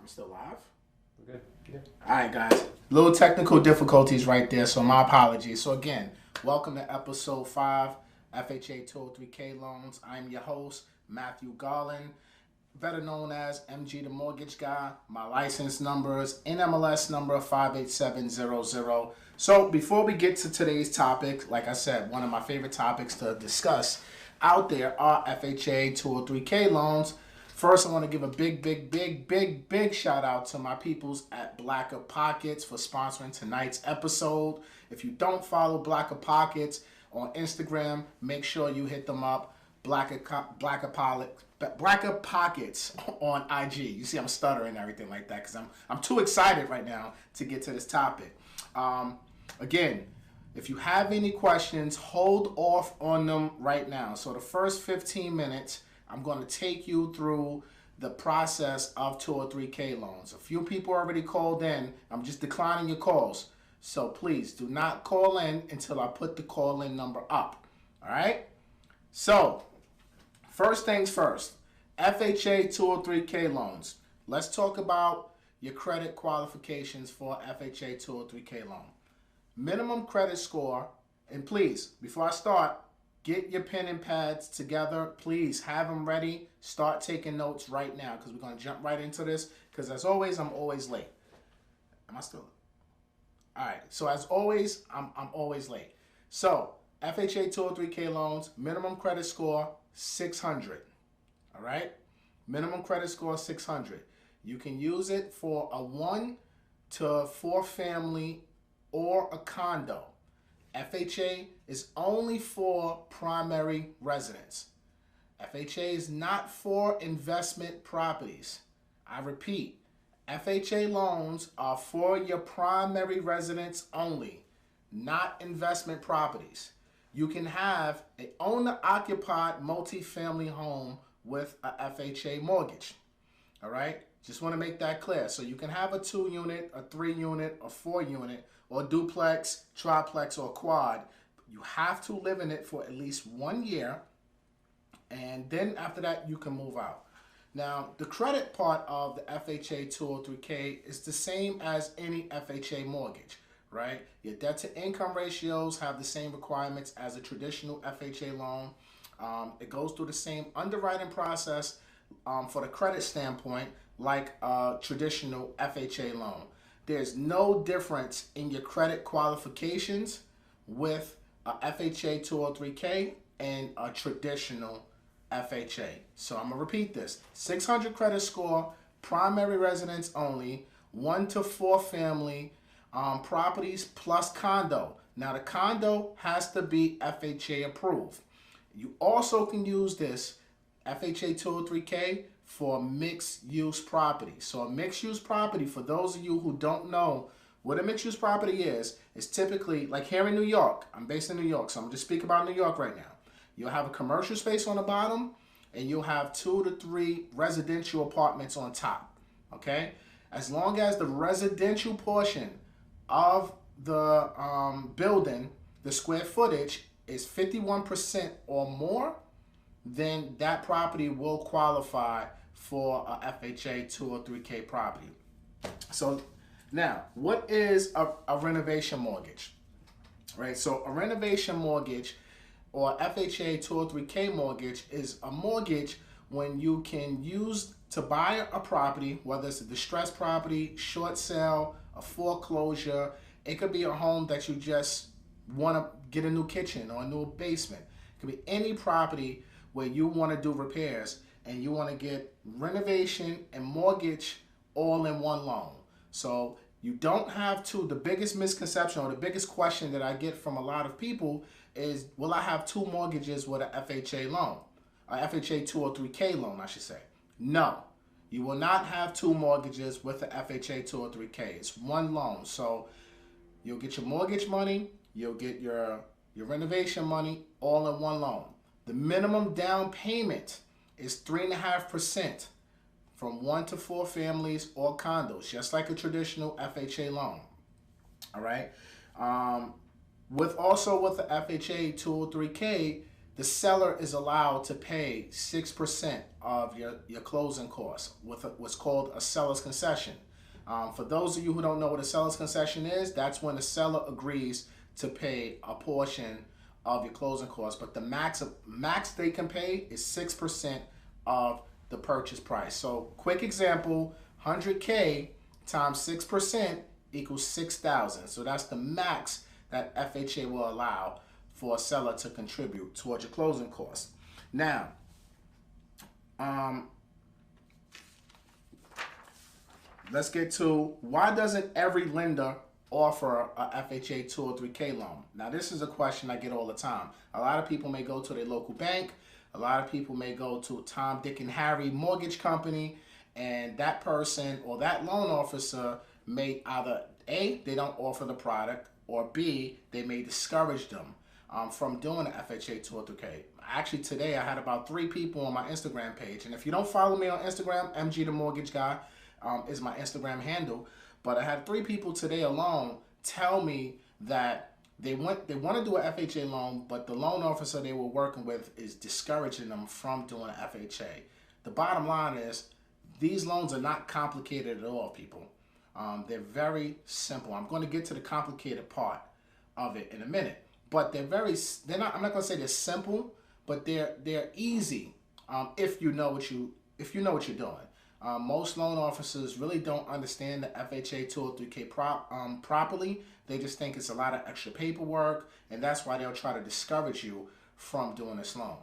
I'm still live. We're good. Yeah. All right, guys. Little technical difficulties right there, so my apologies. So again, welcome to episode 5, FHA 203K Loans. I'm your host, Matthew.garland, better known as MG the Mortgage Guy. My license number is NMLS number 58700. So before we get to today's topic, like I said, one of my favorite topics to discuss out there are FHA 203K loans. First, I want to give a big shout out to my peoples at Blacker Pockets for sponsoring tonight's episode. If you don't follow Blacker Pockets on Instagram, make sure you hit them up. Blacker Pockets on IG. You see, I'm stuttering and everything like that because I'm too excited right now to get to this topic. Again, if you have any questions, hold off on them right now. So the first 15 minutes, I'm going to take you through the process of 203K loans. A few people already called in. I'm just declining your calls. So please do not call in until I put the call-in number up. All right? So, first things first, FHA 203K loans. Let's talk about your credit qualifications for FHA 203K loan. Minimum credit score, and please, before I start, get your pen and pads together. Please have them ready. Start taking notes right now because we're going to jump right into this because as always, I'm always late. Am I still? All right. So as always, I'm always late. So FHA 203K loans, minimum credit score, 600. All right. Minimum credit score, 600. You can use it for a 1 to 4 family or a condo. FHA is only for primary residence. FHA is not for investment properties. I repeat, FHA loans are for your primary residence only, not investment properties. You can have an owner-occupied multifamily home with a FHA mortgage. All right? Just want to make that clear. So you can have a 2-unit, a 3-unit, a 4-unit, or duplex, triplex, or quad. You have to live in it for at least 1 year, and then after that, you can move out. Now, the credit part of the FHA 203K is the same as any FHA mortgage, right? Your debt to income ratios have the same requirements as a traditional FHA loan. It goes through the same underwriting process for the credit standpoint like a traditional FHA loan. There's no difference in your credit qualifications with a FHA 203K and a traditional FHA. So I'm going to repeat this. 600 credit score, primary residence only, 1 to 4 family properties plus condo. Now the condo has to be FHA approved. You also can use this FHA 203K for mixed-use property. So a mixed-use property, for those of you who don't know what a mixed-use property is typically, like here in New York, I'm based in New York, so I'm just speaking about New York right now. You'll have a commercial space on the bottom, and you'll have 2 to 3 residential apartments on top, okay? As long as the residential portion of the building, the square footage, is 51% or more, then that property will qualify for a FHA 203K property. So now, what is a renovation mortgage? Right, so a renovation mortgage or FHA 203K mortgage is a mortgage when you can use to buy a property, whether it's a distressed property, short sale, a foreclosure. It could be a home that you just want to get a new kitchen or a new basement. It could be any property where you want to do repairs and you want to get renovation and mortgage all in one loan. So you don't have to, the biggest misconception or the biggest question that I get from a lot of people is, will I have 2 mortgages with a FHA loan? A FHA 203K loan, I should say. No, you will not have 2 mortgages with a FHA 203K. It's one loan. So you'll get your mortgage money, you'll get your renovation money all in one loan. The minimum down payment is 3.5% from 1 to 4 families or condos, just like a traditional FHA loan. All right. With the FHA 203K, the seller is allowed to pay 6% of your closing costs with what's called a seller's concession. For those of you who don't know what a seller's concession is, that's when the seller agrees to pay a portion of your closing costs, but the max they can pay is 6% of the purchase price. So quick example, 100K times 6% equals 6,000. So that's the max that FHA will allow for a seller to contribute towards your closing costs. Now, let's get to why doesn't every lender offer a FHA 203K loan? Now, this is a question I get all the time. A lot of people may go to their local bank. A lot of people may go to Tom, Dick, and Harry mortgage company, and that person or that loan officer may either A, they don't offer the product, or B, they may discourage them from doing the FHA 203K. Actually, today I had about 3 people on my Instagram page, and if you don't follow me on Instagram, MG the Mortgage Guy is my Instagram handle. But I had 3 people today alone tell me that they want to do an FHA loan, but the loan officer they were working with is discouraging them from doing an FHA. The bottom line is these loans are not complicated at all, people. They're very simple. I'm going to get to the complicated part of it in a minute, but I'm not going to say they're simple, but they're easy if you know what you're doing. Most loan officers really don't understand the FHA 203K properly. They just think it's a lot of extra paperwork, and that's why they'll try to discourage you from doing this loan.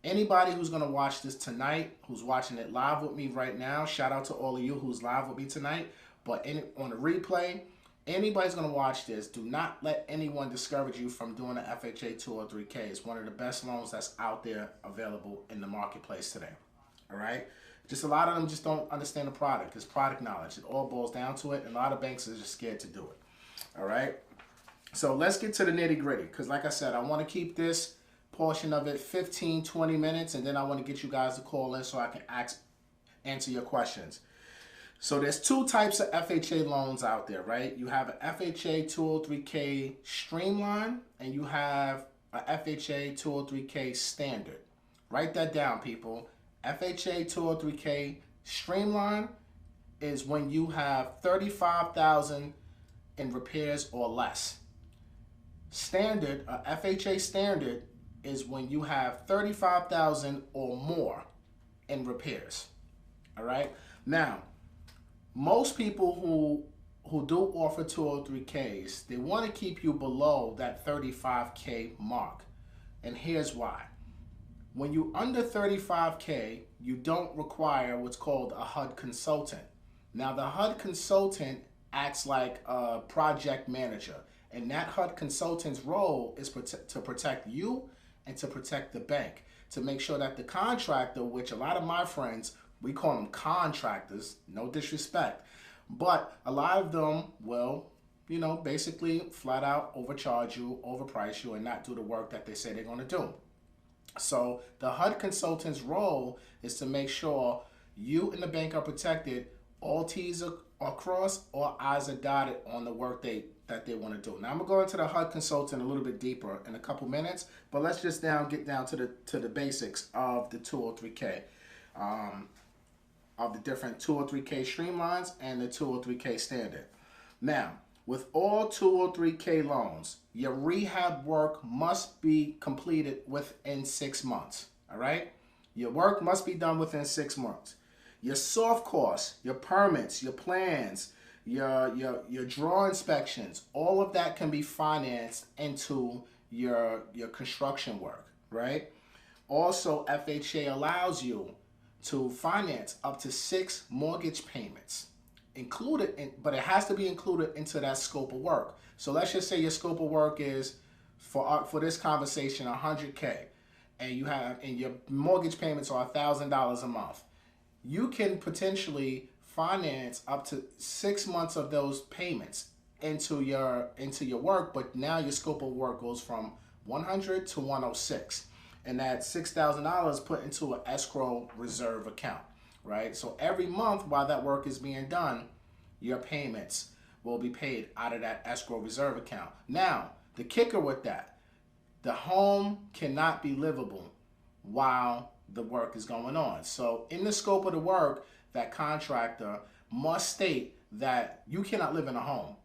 Anybody who's going to watch this tonight, who's watching it live with me right now, shout out to all of you who's live with me tonight, but on the replay, anybody's going to watch this, do not let anyone discourage you from doing an FHA 203K. It's one of the best loans that's out there available in the marketplace today. All right? Just a lot of them just don't understand the product. It's product knowledge. It all boils down to it, and a lot of banks are just scared to do it. All right? So let's get to the nitty-gritty, because like I said, I want to keep this portion of it 15, 20 minutes, and then I want to get you guys to call in so I can answer your questions. So there's 2 types of FHA loans out there, right? You have an FHA 203K Streamline, and you have a FHA 203K Standard. Write that down, people. FHA 203K Streamline is when you have $35,000 in repairs or less. Standard, FHA Standard, is when you have $35,000 or more in repairs. All right. Now, most people who do offer 203Ks, they want to keep you below that 35K mark, and here's why. When you're under 35K, you don't require what's called a HUD consultant. Now, the HUD consultant acts like a project manager, and that HUD consultant's role is to protect you and to protect the bank, to make sure that the contractor, which a lot of my friends, we call them contractors, no disrespect, but a lot of them will, basically flat out overcharge you, overprice you, and not do the work that they say they're going to do. So the HUD consultant's role is to make sure you and the bank are protected, all T's are crossed, all I's are dotted on the work that they want to do. Now I'm going to go into the HUD consultant a little bit deeper in a couple minutes, but let's just get down to the basics of the 203K, of the different 203K Streamlines and the 203K Standard. Now, with all 203K loans, your rehab work must be completed within 6 months, all right? Your work must be done within 6 months. Your soft costs, your permits, your plans, your draw inspections, all of that can be financed into your construction work, right? Also, FHA allows you to finance up to 6 mortgage payments. But it has to be included into that scope of work. So let's just say your scope of work is, for this conversation, 100K, and your mortgage payments are $1,000 a month. You can potentially finance up to 6 months of those payments into your work, but now your scope of work goes from 100 to 106, and that $6,000 put into an escrow reserve account. Right? So every month while that work is being done, your payments will be paid out of that escrow reserve account. Now, the kicker with that, the home cannot be livable while the work is going on. So in the scope of the work, that contractor must state that you cannot live in a home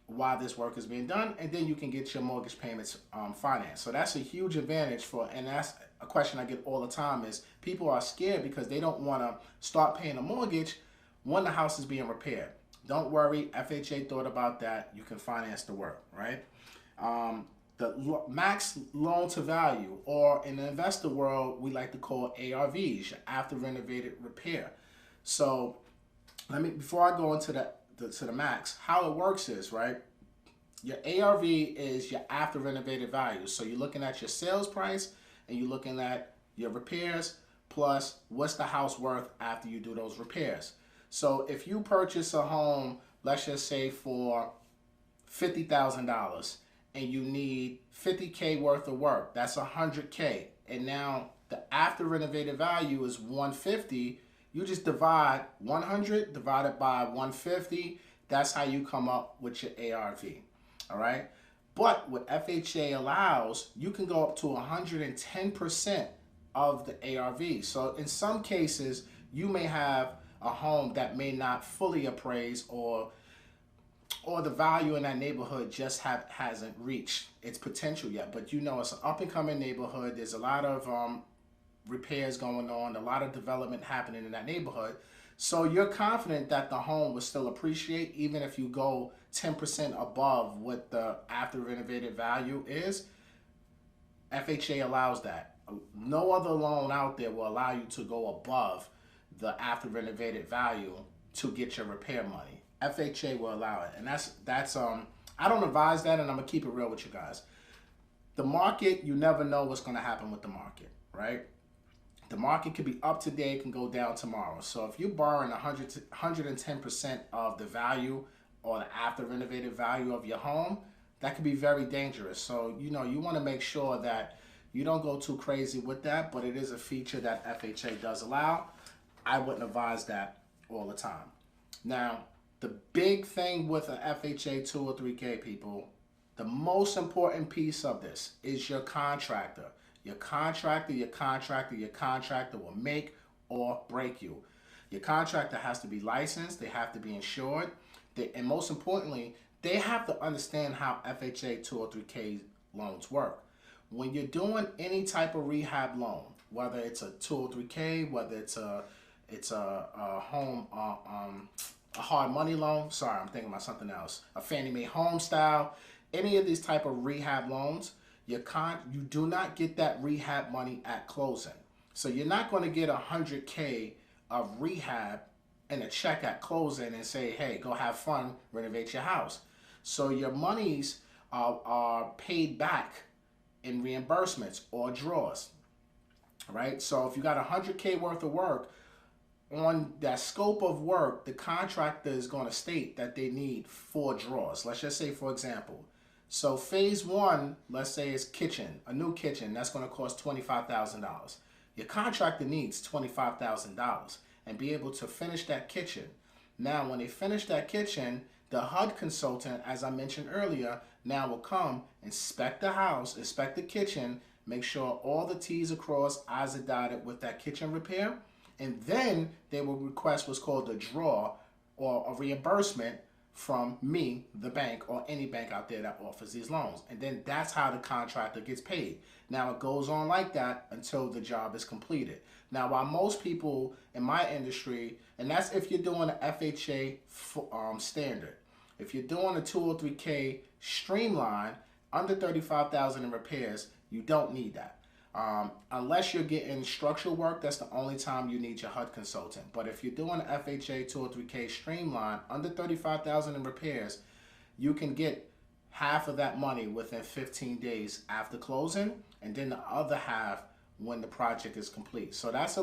while this work is being done, and then you can get your mortgage payments financed. So that's a huge advantage for, and that's a question I get all the time, is people are scared because they don't want to start paying a mortgage when the house is being repaired. Don't worry, FHA thought about that. You can finance the work, right? The max loan to value, or in the investor world, we like to call ARVs, your after renovated repair. So before I go into the max, how it works is, right, your ARV is your after renovated value. So you're looking at your sales price and you're looking at your repairs plus what's the house worth after you do those repairs. So if you purchase a home, let's just say for $50,000 and you need $50K worth of work, that's $100K. And now the after renovated value is $150. You just divide 100 divided by 150. That's how you come up with your ARV. All right. But what FHA allows, you can go up to 110% of the ARV. So in some cases, you may have a home that may not fully appraise, or the value in that neighborhood just hasn't reached its potential yet. But you know, it's an up and coming neighborhood. There's a lot of repairs going on, a lot of development happening in that neighborhood. So you're confident that the home will still appreciate even if you go 10% above what the after renovated value is. FHA allows that. No other loan out there will allow you to go above the after renovated value to get your repair money. FHA will allow it. And that's I don't advise that, and I'm gonna keep it real with you guys. The market, you never know what's gonna happen with the market, right? The market could be up today, can go down tomorrow. So if you're borrowing 110% of the value or the after renovated value of your home, that could be very dangerous. So, you know, you want to make sure that you don't go too crazy with that, but it is a feature that FHA does allow. I wouldn't advise that all the time. Now, the big thing with an FHA 203K, people, the most important piece of this is your contractor. Your contractor will make or break you. Your contractor has to be licensed. They have to be insured. And most importantly, they have to understand how FHA 203K loans work. When you're doing any type of rehab loan, whether it's a 203K, whether it's a home, a hard money loan, sorry, I'm thinking about something else, a Fannie Mae home style, any of these type of rehab loans, you do not get that rehab money at closing. So you're not going to get $100K of rehab and a check at closing and say, hey, go have fun, renovate your house. So your monies are paid back in reimbursements or draws, right? So if you got $100K worth of work, on that scope of work, the contractor is going to state that they need 4 draws. Let's just say, for example, so phase 1, let's say it's kitchen, a new kitchen, that's going to cost $25,000. Your contractor needs $25,000 and be able to finish that kitchen. Now, when they finish that kitchen, the HUD consultant, as I mentioned earlier, now will come, inspect the house, inspect the kitchen, make sure all the T's are crossed, I's are dotted with that kitchen repair, and then they will request what's called a draw or a reimbursement from me, the bank, or any bank out there that offers these loans. And then that's how the contractor gets paid. Now, it goes on like that until the job is completed. Now, while most people in my industry, and that's if you're doing an FHA standard, if you're doing a 203K streamline, under $35,000 in repairs, you don't need that. Unless you're getting structural work, that's the only time you need your HUD consultant. But if you're doing an FHA 203K streamline, under $35,000 in repairs, you can get half of that money within 15 days after closing, and then the other half when the project is complete. So that's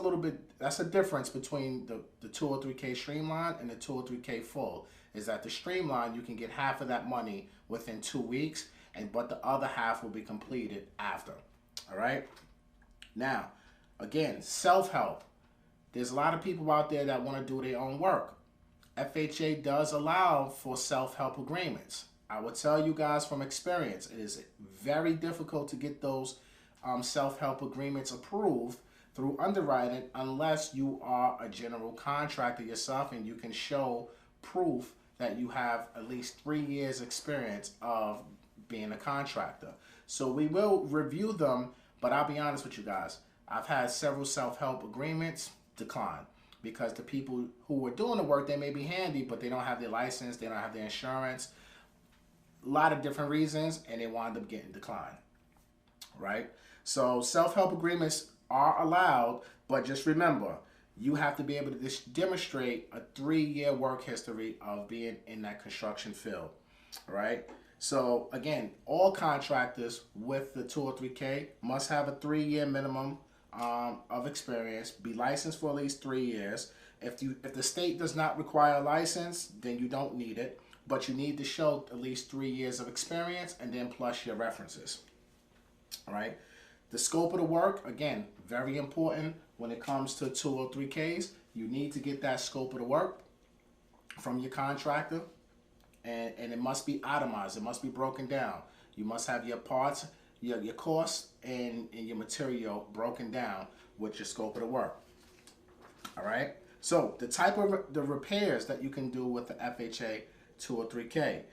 a difference between the 203K streamline and the 203K full, is that the streamline, you can get half of that money within 2 weeks, but the other half will be completed after. All right. Now, again, self-help. There's a lot of people out there that want to do their own work. FHA does allow for self-help agreements. I will tell you guys from experience, it is very difficult to get those self-help agreements approved through underwriting unless you are a general contractor yourself and you can show proof that you have at least 3 years experience of being a contractor. So we will review them, but I'll be honest with you guys. I've had several self-help agreements decline because the people who are doing the work, they may be handy, but they don't have their license, they don't have their insurance, a lot of different reasons, and they wind up getting declined, right? So self-help agreements are allowed, but just remember, you have to be able to demonstrate a 3-year work history of being in that construction field, right? So again, all contractors with the 203K must have a 3-year minimum of experience, be licensed for at least 3 years. If the state does not require a license, then you don't need it, but you need to show at least 3 years of experience and then plus your references, all right? The scope of the work, again, very important when it comes to 203Ks. You need to get that scope of the work from your contractor, and it must be itemized. It must be broken down. You must have your parts, your costs, and your material broken down with your scope of the work. All right? So the type of the repairs that you can do with the FHA 203K.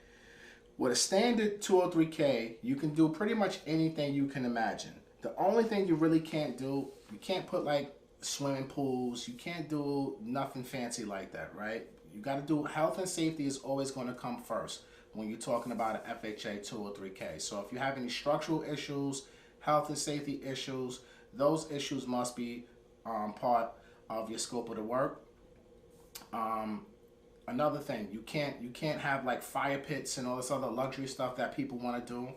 With a standard 203K, you can do pretty much anything you can imagine. The only thing you really can't do, you can't put like swimming pools, you can't do nothing fancy like that, right? You got to do, health and safety is always going to come first when you're talking about an FHA 203K. So if you have any structural issues, health and safety issues, those issues must be part of your scope of the work. Another thing, you can't have like fire pits and all this other luxury stuff that people want to do.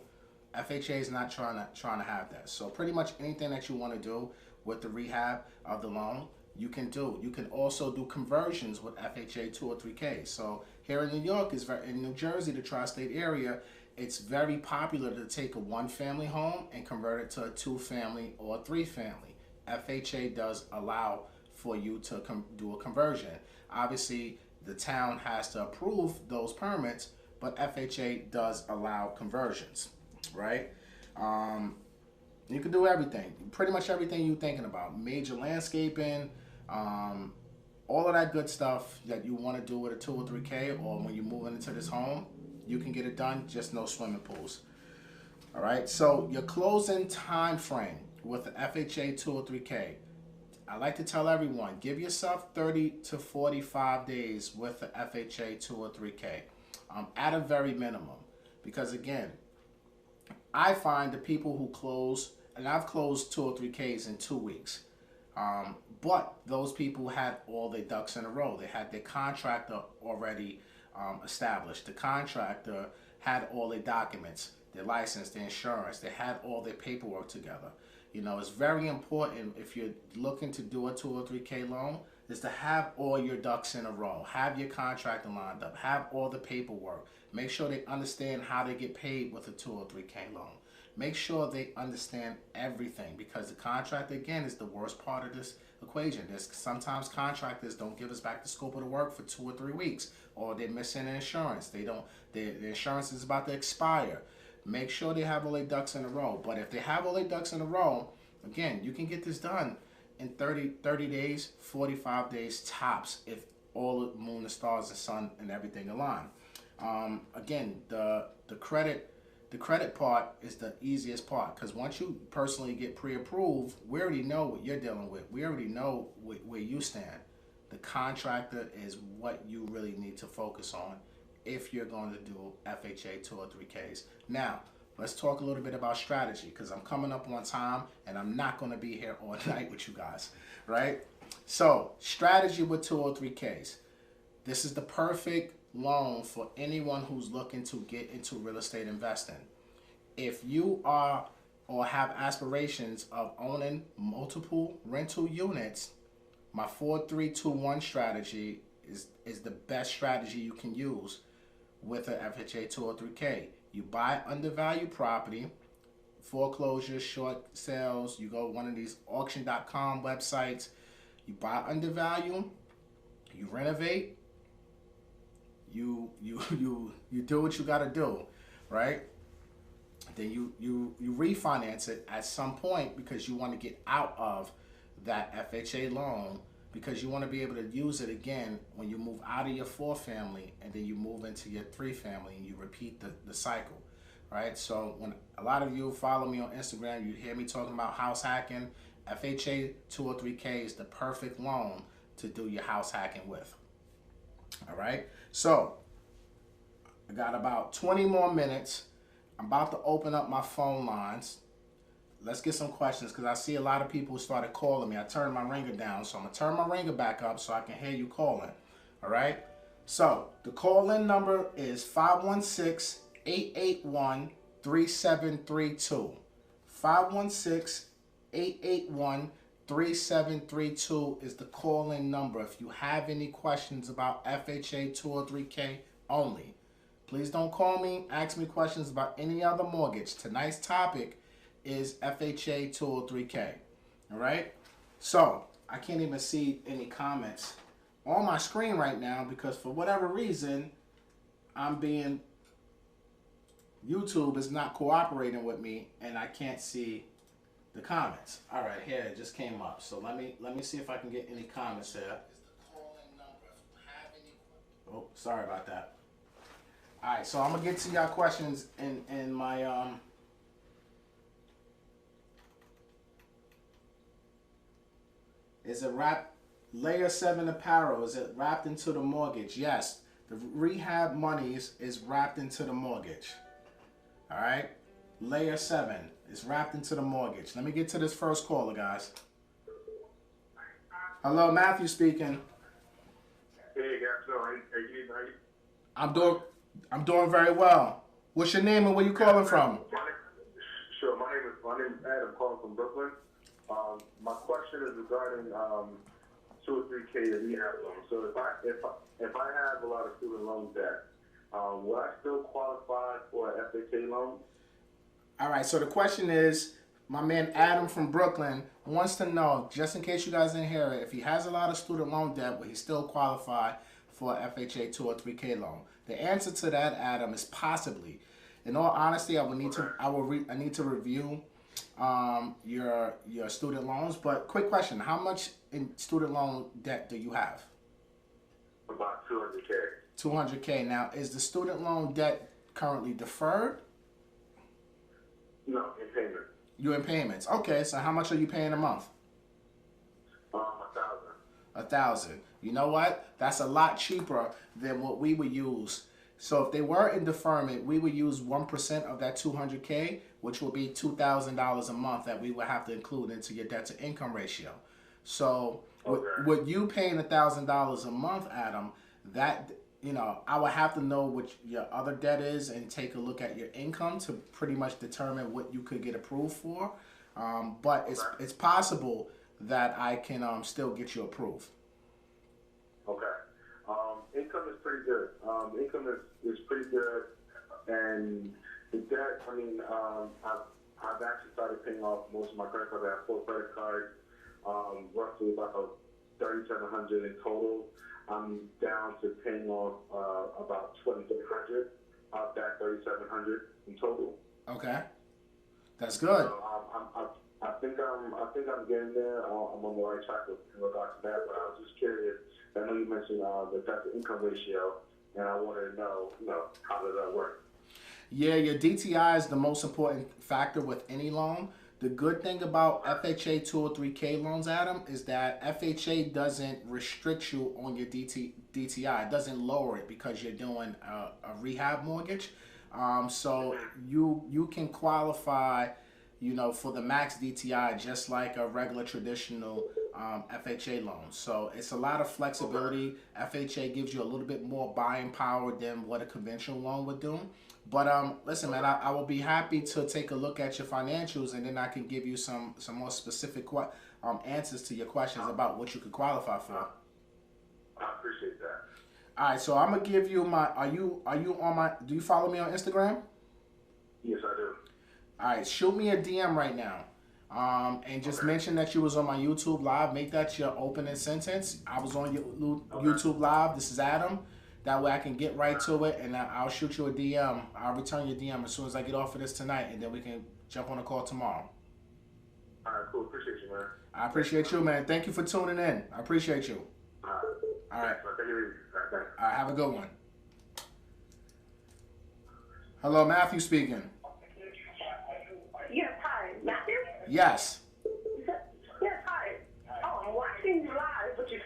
FHA is not trying to have that. So pretty much anything that you want to do with the rehab of the loan, you can do. You can also do conversions with FHA 203K. So here in New York, in New Jersey, the tri-state area, it's very popular to take a 1-family home and convert it to a 2-family or a 3-family. FHA does allow for you to do a conversion. Obviously, the town has to approve those permits, but FHA does allow conversions, right? You can do everything, pretty much everything you're thinking about. Major landscaping, all of that good stuff that you want to do with a 203K or when you're moving into this home, you can get it done, just no swimming pools. All right, so your closing time frame with the FHA 203K, I like to tell everyone, give yourself 30 to 45 days with the FHA 203K at a very minimum. Because again, I find the people who close, and I've closed 203Ks in 2 weeks, but those people had all their ducks in a row. They had their contractor already established. The contractor had all their documents, their license, their insurance. They had all their paperwork together. You know, it's very important if you're looking to do a 203K loan is to have all your ducks in a row. Have your contractor lined up. Have all the paperwork. Make sure they understand how they get paid with a 203K loan. Make sure they understand everything, because the contractor, again, is the worst part of this equation. Sometimes contractors don't give us back the scope of the work for 2 or 3 weeks, or they're missing insurance. Their insurance is about to expire. Make sure they have all their ducks in a row. But if they have all their ducks in a row, again, you can get this done in 30 days, 45 days tops, if all the moon, the stars, the sun, and everything align. Again, the credit part is the easiest part, because once you personally get pre-approved, we already know what you're dealing with. We already know where you stand. The contractor is what you really need to focus on if you're going to do FHA 203Ks. Now, let's talk a little bit about strategy, because I'm coming up on time and I'm not going to be here all night with you guys, right? So, strategy with 203Ks. This is the perfect loan for anyone who's looking to get into real estate investing. If you are or have aspirations of owning multiple rental units, my 4-3-2-1 strategy is the best strategy you can use with an FHA 203K. You buy undervalued property, foreclosures, short sales, you go one of these auction.com websites, you buy undervalued, you renovate, you do what you gotta do. right? Then you refinance it at some point because you want to get out of that FHA loan, because you want to be able to use it again when you move out of your 4-family and then you move into your 3-family and you repeat the cycle, right? So when a lot of you follow me on Instagram, you hear me talking about house hacking. FHA 203K is the perfect loan to do your house hacking with. All right, so I got about 20 more minutes. I'm about to open up my phone lines. Let's get some questions because I see a lot of people started calling me. I turned my ringer down, so I'm going to turn my ringer back up so I can hear you calling. All right? So the call-in number is 516-881-3732. 516-881-3732 is the call-in number if you have any questions about FHA 203K only. Please don't call me, ask me questions about any other mortgage. Tonight's topic is FHA 203K. All right? So, I can't even see any comments on my screen right now because for whatever reason, YouTube is not cooperating with me and I can't see the comments. All right, here it just came up. So let me see if I can get any comments here. Oh, sorry about that. All right, so I'm gonna get to y'all questions in my Is it wrapped layer 7 apparel? Is it wrapped into the mortgage? Yes, the rehab monies is wrapped into the mortgage. All right, layer 7 is wrapped into the mortgage. Let me get to this first caller, guys. Hello, Matthew speaking. Hey, guys, so how you I'm doing very well. What's your name and where you calling from? Sure, my name is Adam, calling from Brooklyn. My question is regarding 203K rehab loan. So if I have a lot of student loan debt, will I still qualify for an FHA loan? All right. So the question is, my man Adam from Brooklyn wants to know, just in case you guys didn't hear it, if he has a lot of student loan debt, will he still qualify for an FHA 203K loan? The answer to that, Adam, is possibly. In all honesty, I need to review your student loans. But quick question: how much in student loan debt do you have? About 200K. 200K. Now, is the student loan debt currently deferred? No, in payment. You're in payments. Okay, so how much are you paying a month? 1,000. 1,000. You know what? That's a lot cheaper than what we would use. So if they were in deferment, we would use 1% of that 200K, which would be $2,000 a month that we would have to include into your debt to income ratio. So with you paying $1,000 a month, Adam, that, I would have to know what your other debt is and take a look at your income to pretty much determine what you could get approved for. But it's possible that I can still get you approved. Okay. Income is pretty good. Income is pretty good, and the debt. I've actually started paying off most of my credit cards. I have 4 credit cards, roughly about $3,700 in total. I'm down to paying off about $2,300 of that $3,700 in total. Okay, that's good. So, I think I'm getting there. I'm on the right track in regards to that. But I was just curious. I know you mentioned the debt to income ratio, and I wanted to know, how does that work? Yeah, your DTI is the most important factor with any loan. The good thing about FHA 203K loans, Adam, is that FHA doesn't restrict you on your DTI. It doesn't lower it because you're doing a rehab mortgage. So you can qualify, for the max DTI just like a regular traditional FHA loan. So it's a lot of flexibility. FHA gives you a little bit more buying power than what a conventional loan would do. But listen, man, I will be happy to take a look at your financials, and then I can give you some more specific answers to your questions about what you could qualify for. I appreciate that. All right, so I'm gonna give you my. Are you on my? Do you follow me on Instagram? Yes, I do. All right, shoot me a DM right now, and just mention that you was on my YouTube live. Make that your opening sentence. I was on your YouTube live. This is Adam. That way I can get right to it, and I'll shoot you a DM. I'll return your DM as soon as I get off of this tonight, and then we can jump on a call tomorrow. All right, cool. Appreciate you, man. I appreciate you, man. Thank you for tuning in. I appreciate you. All right. All right. Take it easy. All right, thanks. All right, have a good one. Hello, Matthew speaking. Yes, hi. Matthew? Yes. Yes, hi. Oh, I'm watching you live, but you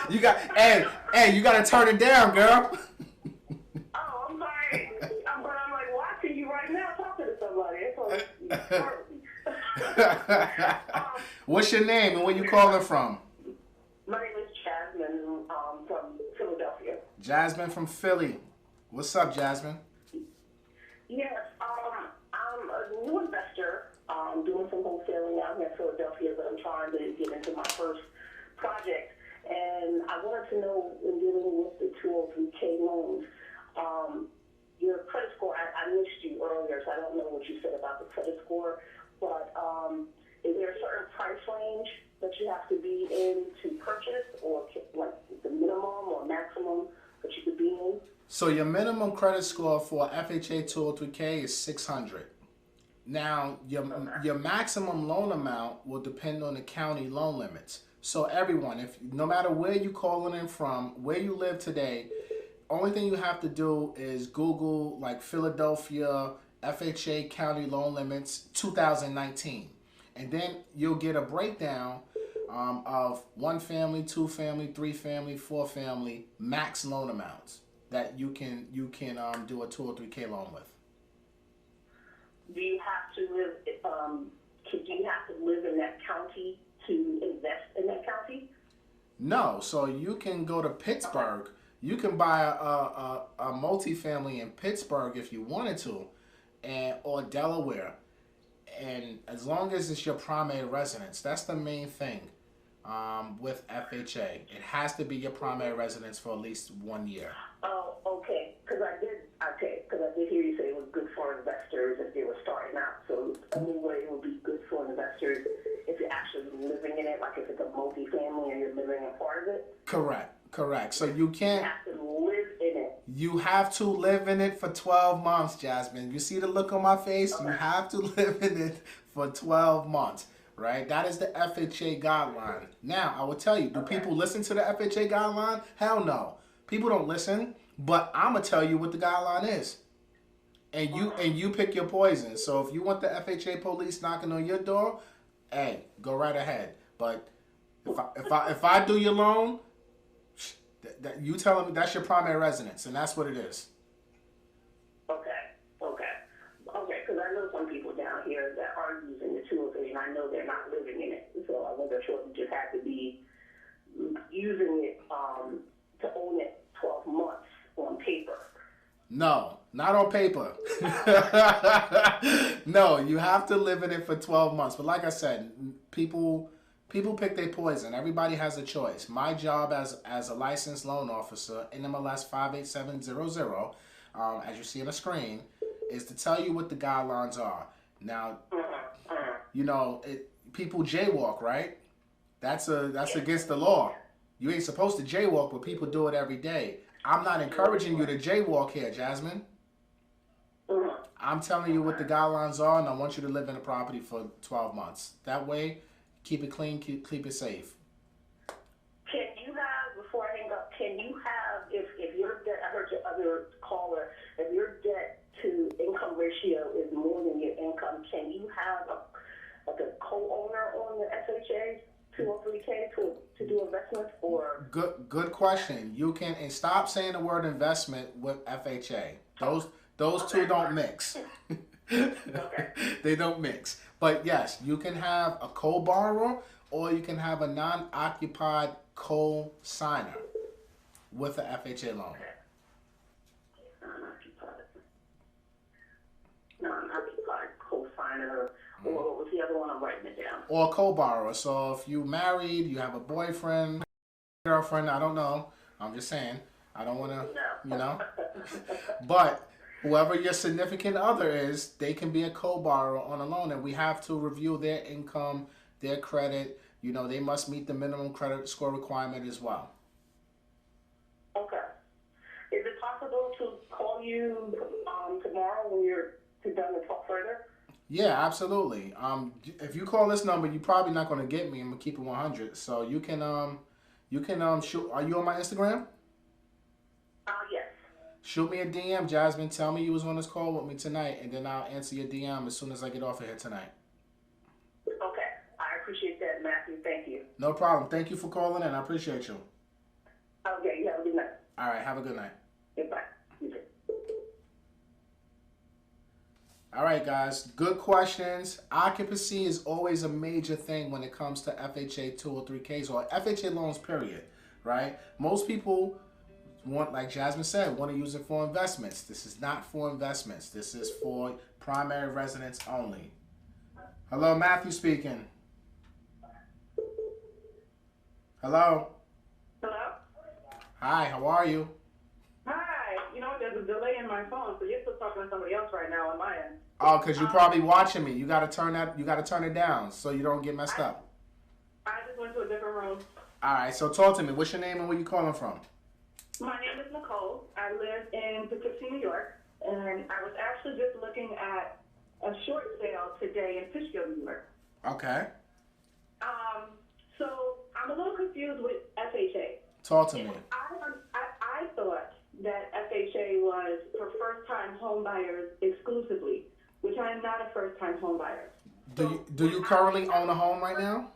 You got, hey, you gotta turn it down, girl. Oh, I'm sorry. But I'm like watching you right now talking to somebody. What's your name and where you calling from? My name is Jasmine from Philadelphia. Jasmine from Philly. What's up, Jasmine? Yes, I'm a new investor doing some wholesaling out here in Philadelphia, but I'm trying to get into my first project. And I wanted to know, in dealing with the 203K loans, your credit score, I missed you earlier, so I don't know what you said about the credit score, but is there a certain price range that you have to be in to purchase, or like the minimum or maximum that you could be in? So your minimum credit score for FHA 203K is 600. Now, your maximum loan amount will depend on the county loan limits. So everyone, no matter where you're calling in from, where you live today, only thing you have to do is Google like Philadelphia FHA county loan limits 2019. And then you'll get a breakdown of 1 family, 2 family, 3 family, 4 family max loan amounts that you can do a 203K loan with. Do you have to live? Do you have to live in that county to invest in that county? No. So you can go to Pittsburgh. You can buy a multifamily in Pittsburgh if you wanted to, or Delaware, and as long as it's your primary residence, that's the main thing. With FHA, it has to be your primary residence for at least 1 year. Oh, okay. Because I did hear you say it was good for investors if they were starting out. So the only way it would be good for investors if you're actually living in it, like if it's a multifamily and you're living in part of it. Correct. So you can't. You have to live in it. You have to live in it for 12 months, Jasmine. You see the look on my face? Okay. You have to live in it for 12 months. Right? That is the FHA guideline. Now, I will tell you, do people listen to the FHA guideline? Hell no. People don't listen, but I'm going to tell you what the guideline is. And you pick your poison. So if you want the FHA police knocking on your door, hey, go right ahead. But if I do your loan, you tell them that's your primary residence, and that's what it is. Okay, because I know some people down here that are using the 203, and I know they're not living in it. So I wasn't sure if you just had to be using it to own it 12 months on paper. No, not on paper. No, you have to live in it for 12 months. But like I said, people pick their poison. Everybody has a choice. My job as a licensed loan officer, NMLS 58700, as you see on the screen, is to tell you what the guidelines are. Now, you know, people jaywalk, right? That's against the law. You ain't supposed to jaywalk, but people do it every day. I'm not encouraging you to jaywalk here, Jasmine. I'm telling you what the guidelines are, and I want you to live in the property for 12 months. That way, keep it clean, keep it safe. Can you have, before I hang up, if your debt, I heard your other caller, if your debt to income ratio is more than your income, can you have a co-owner on the FHA 203K to do investments, or? Good question. You can, and stop saying the word investment with FHA. Those two don't mix. They don't mix. But yes, you can have a co-borrower, or you can have a non-occupied co-signer with an FHA loan. Non-occupied co-signer, or what was the other one? I'm writing it down. Or co-borrower. So if you married, you have a boyfriend, girlfriend, I don't know. I'm just saying. I don't want to, you know. But whoever your significant other is, they can be a co-borrower on a loan, and we have to review their income, their credit. You know, they must meet the minimum credit score requirement as well. Okay. you tomorrow when you're done to talk further? Yeah, absolutely. If you call this number, you're probably not gonna get me. I'm gonna keep it 100. So you can shoot. Are you on my Instagram? Yes. Shoot me a DM, Jasmine. Tell me you was on this call with me tonight, and then I'll answer your DM as soon as I get off of here tonight. Okay. I appreciate that, Matthew. Thank you. No problem. Thank you for calling in. I appreciate you. Okay. You have a good night. All right. Have a good night. Goodbye. You too. All right, guys. Good questions. Occupancy is always a major thing when it comes to FHA 203Ks or FHA loans, period. Right? Most people want, like Jasmine said, want to use it for investments. This is not for investments. This is for primary residence only. Hello, Matthew speaking. Hello. Hello? Hi, how are you? Hi. You know, there's a delay in my phone, so you're still talking to somebody else right now on my end. Oh, because you're probably watching me. You gotta turn it down so you don't get messed up. I just went to a different room. All right, so talk to me. What's your name and where you calling from? My name is Nicole. I live in Poughkeepsie, New York, and I was actually just looking at a short sale today in Fishkill, New York. Okay. So I'm a little confused with FHA. Talk to me. I thought that FHA was for first-time home buyers exclusively, which I am not a first-time home buyer. Do you currently own a home right now?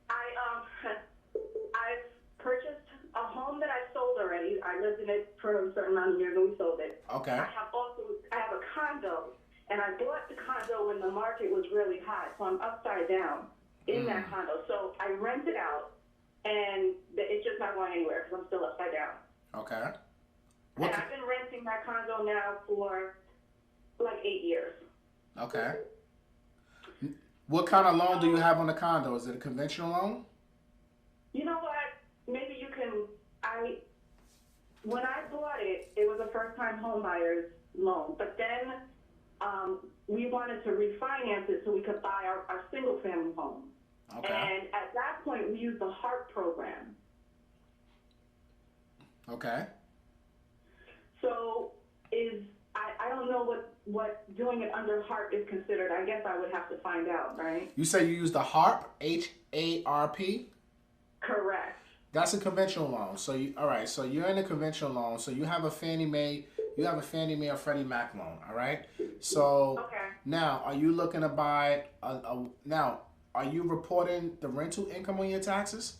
I've purchased a home that I sold already. I lived in it for a certain amount of years and we sold it. Okay. I have a condo, and I bought the condo when the market was really hot, so I'm upside down in that condo. So I rent it out, and it's just not going anywhere because I'm still upside down. Okay. And I've been renting that condo now for like 8 years. Okay. What kind of loan do you have on the condo? Is it a conventional loan? You know what? Maybe you can. When I bought it, it was a first-time home buyer's loan. But then we wanted to refinance it so we could buy our single-family home. Okay. And at that point, we used the HARP program. Okay. So I don't know what doing it under HARP is considered. I guess I would have to find out, right? You say you use the HARP, HARP? Correct. That's a conventional loan. So all right. So you're in a conventional loan. So you have a Fannie Mae. You have a Fannie Mae or Freddie Mac loan. All right. So now, are you looking to buy now? Are you reporting the rental income on your taxes?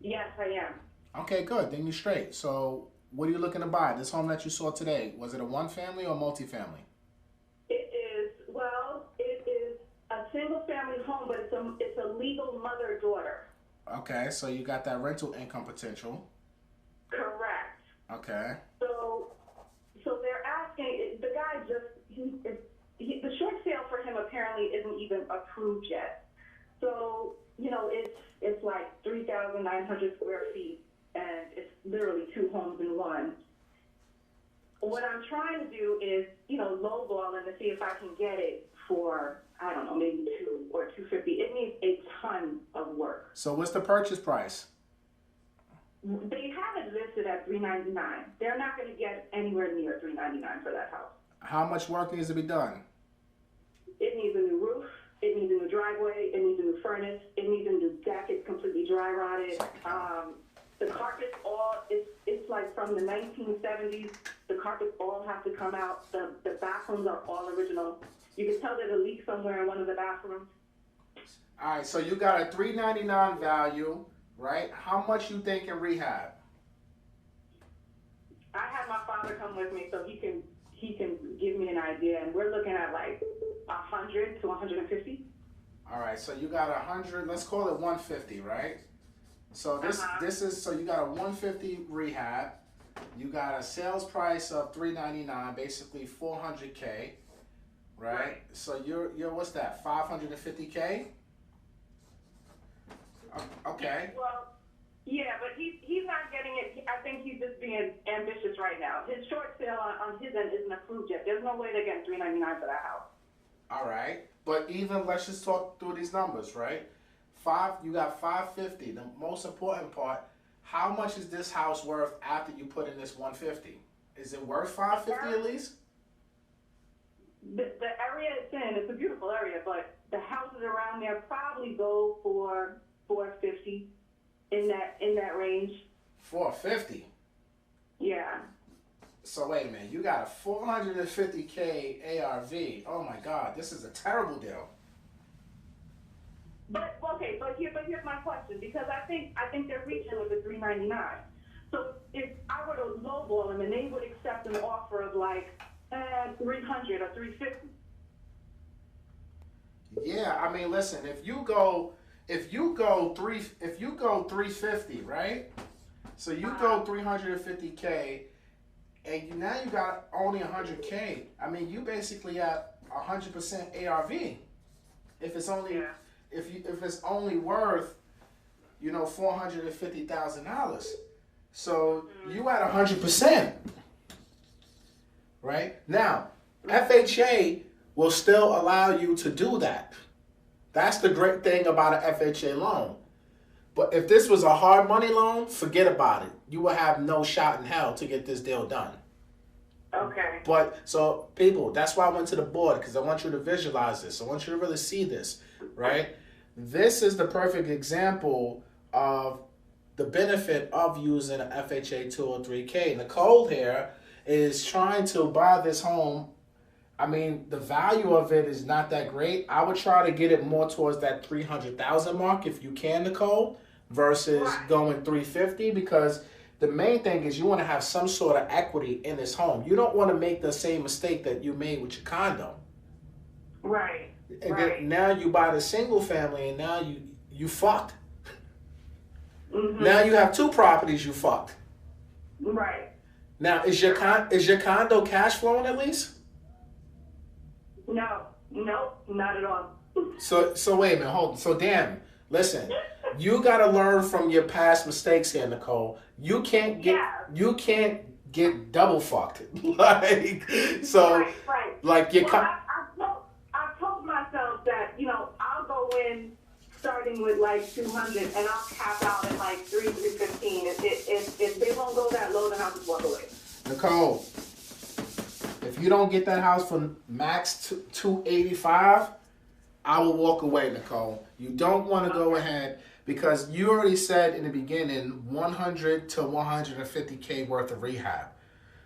Yes, I am. Okay, good. Then you're straight. So what are you looking to buy? This home that you saw today, was it a one-family or multi-family? It is a single-family home, but it's a legal mother-daughter. Okay, so you got that rental income potential. Correct. Okay. So they're asking, the guy the short sale for him apparently isn't even approved yet. So, you know, it's like 3,900 square feet, and it's literally two homes in one. What I'm trying to do is, you know, lowball and to see if I can get it for, I don't know, maybe $2 or $250. It needs a ton of work. So what's the purchase price? They have it listed at $399. They're not going to get anywhere near $399 for that house. How much work needs to be done? It needs a new roof. It needs a new driveway. It needs a new furnace. It needs a new deck. It's completely dry rotted. The carpets it's like from the 1970s. The carpets all have to come out. The bathrooms are all original. You can tell there's a leak somewhere in one of the bathrooms. All right, so you got a $399 value, right? How much you think in rehab? I had my father come with me so he can give me an idea, and we're looking at like 100 to 150. All right, so you got 100. Let's call it 150, right? So this is so you got a 150 rehab. You got a sales price of $399, basically $400K, right? So you're what's that? $550K. Okay. Well, yeah, but he's not getting it. I think he's just being ambitious right now. His short sale on his end isn't approved yet. There's no way they're getting $399 for that house. All right, but even let's just talk through these numbers, right? You got 550. The most important part: how much is this house worth after you put in this 150? Is it worth 550 at least? The area it's in, it's a beautiful area, but the houses around there probably go for 450 in that range. 450. Yeah. So wait a minute, you got a 450K ARV. Oh my God, this is a terrible deal. But here's my question, because I think they're reaching with the 399. So if I were to lowball them and they would accept an offer of like 300 or 350. Yeah, I mean, listen, if you go 350, right? So you go 350K, and now you got only 100K. I mean, you basically at 100% ARV. If it's only if it's only worth, $450,000. So you at 100%. Right? Now, FHA will still allow you to do that. That's the great thing about an FHA loan. But if this was a hard money loan, forget about it. You will have no shot in hell to get this deal done. Okay. But so people, that's why I went to the board, because I want you to visualize this. I want you to really see this, right? This is the perfect example of the benefit of using an FHA 203K. Nicole here is trying to buy this home. I mean, the value of it is not that great. I would try to get it more towards that 300,000 mark if you can, Nicole, versus going 350, because the main thing is you want to have some sort of equity in this home. You don't want to make the same mistake that you made with your condo. Right. And then now you buy the single family, and now you fucked. Mm-hmm. Now you have two properties you fucked. Right. Now is your condo cash flowing at least? No, not at all. So wait a minute, hold on. So damn, listen, you gotta learn from your past mistakes here, Nicole. You can't get double fucked. Like so, right. Like you. I've told myself that I'll go in starting with like 200 and I'll cap out at like 315. If they won't go that low, then I'll just walk away. Nicole, if you don't get that house for max 285, I will walk away, Nicole. You don't want to go ahead because you already said in the beginning 100 to 150K worth of rehab.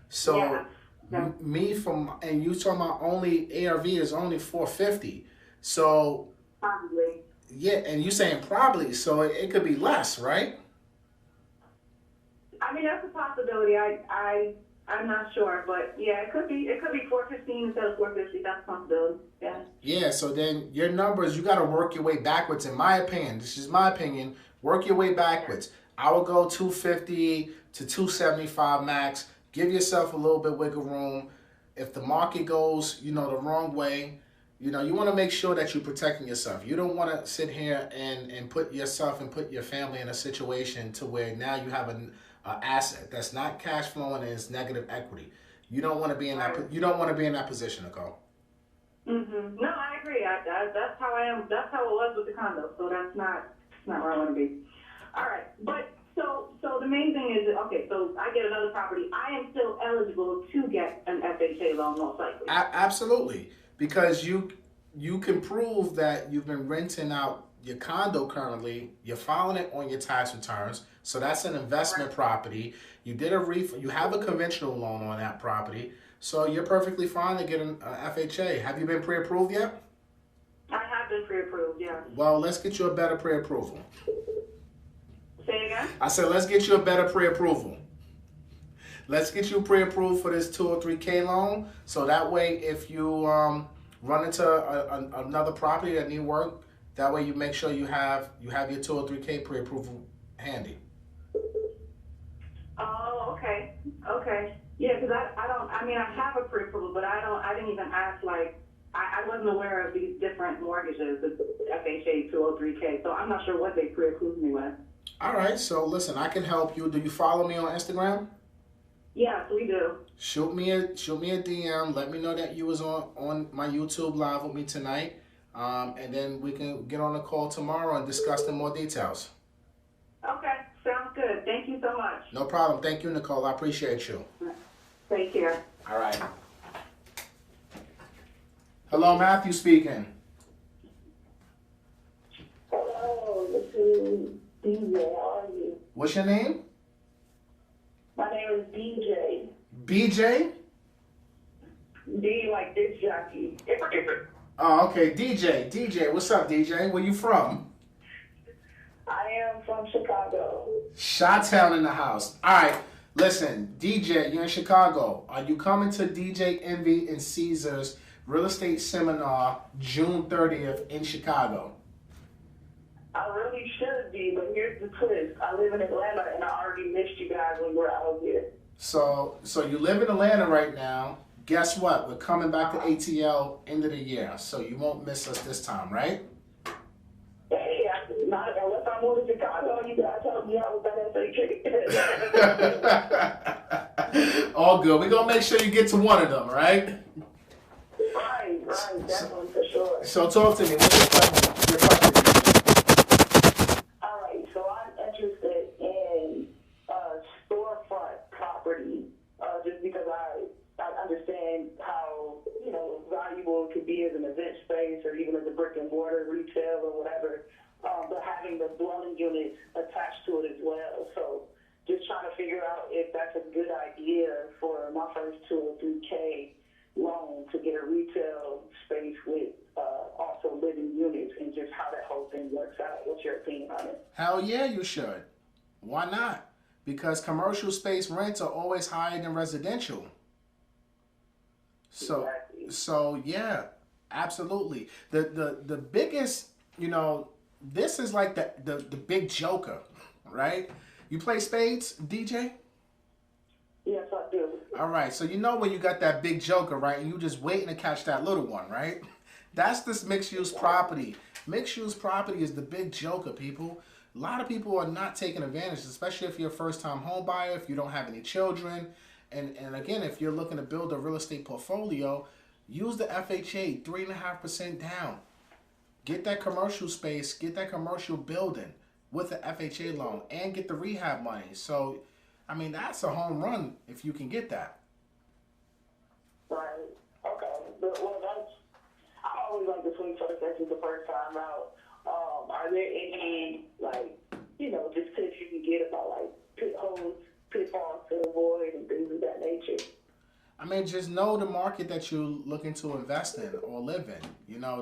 So and you talking about only ARV is only 450. So probably. Yeah, and you saying probably, so it could be less, right? I mean, that's a possibility. I'm not sure, but yeah, it could be 415 instead of 450. That's a possibility. Yeah. Yeah. So then your numbers, you got to work your way backwards. In my opinion, this is my opinion. Work your way backwards. I would go 250 to 275 max. Give yourself a little bit wiggle room. If the market goes, the wrong way, you want to make sure that you're protecting yourself. You don't want to sit here and put yourself and put your family in a situation to where now you have an asset that's not cash flowing and is negative equity. You don't want to be in that. You don't want to be in that position, Nicole. Mm-hmm. No, I agree. That's how I am. That's how it was with the condo. So that's not where I want to be. All right, but so the main thing is okay. So I get another property. I am still eligible to get an FHA loan, most likely. Absolutely, because you can prove that you've been renting out your condo currently. You're filing it on your tax returns. So that's an investment property. You did you have a conventional loan on that property. So you're perfectly fine to get an FHA. Have you been pre-approved yet? I have been pre-approved, yeah. Well, let's get you a better pre-approval. Say again? I said, let's get you a better pre-approval. Let's get you pre-approved for this 203K loan. So that way, if you run into another property that need work, that way you make sure you have your 203K pre-approval handy. Oh, okay. Yeah, because I have a pre-approval, but I didn't even ask, I wasn't aware of these different mortgages, the FHA 203K, so I'm not sure what they pre-approved me with. All right, so listen, I can help you. Do you follow me on Instagram? Yes, we do. Shoot me a DM. Let me know that you was on my YouTube live with me tonight, and then we can get on a call tomorrow and discuss in more details. Okay, sounds good. Thank you so much. No problem. Thank you, Nicole. I appreciate you. Take care. All right. Hello, Matthew speaking. Hello, this is DJ. How are you? What's your name? My name is DJ. BJ? D like disc jockey. Oh, okay. DJ. What's up, DJ? Where you from? I am from Chicago. Chi-Town in the house. All right. Listen, DJ, you're in Chicago. Are you coming to DJ Envy and Caesar's real estate seminar June 30th in Chicago? I really should be, but here's the twist. I live in Atlanta, and I already missed you guys when you were out here. So you live in Atlanta right now. Guess what? We're coming back to ATL end of the year, so you won't miss us this time, right? Hey, not unless I moved to Chicago, you guys help me out with that FHA. All good. We're going to make sure you get to one of them, right? Right, definitely for sure. So talk to me. What's your question? All right, so I'm interested in storefront property, just because I understand how, valuable it could be as an event space or even as a brick and mortar retail or whatever, but having the dwelling units attached to it as well. So just trying to figure out if that's a good idea for my first 203K loan to get a retail space with also living units, and just how that whole thing works out. What's your opinion on it? Hell yeah, you should. Why not? Because commercial space rents are always higher than residential. So yeah, absolutely. The biggest, this is like the big joker, right? You play spades, DJ? Yes, I do. All right, so when you got that big joker, right, and you just waiting to catch that little one, right? That's this mixed-use property. Mixed-use property is the big joker, people. A lot of people are not taking advantage, especially if you're a first-time home buyer, if you don't have any children. And again, if you're looking to build a real estate portfolio, use the FHA, 3.5% down. Get that commercial space, get that commercial building with the FHA loan, and get the rehab money. So, that's a home run if you can get that. Right. Okay. Well, I always like to swing for the fences the first time out. Are there any, just tips you can get about, pitfalls to avoid and things of that nature? Just know the market that you're looking to invest in or live in.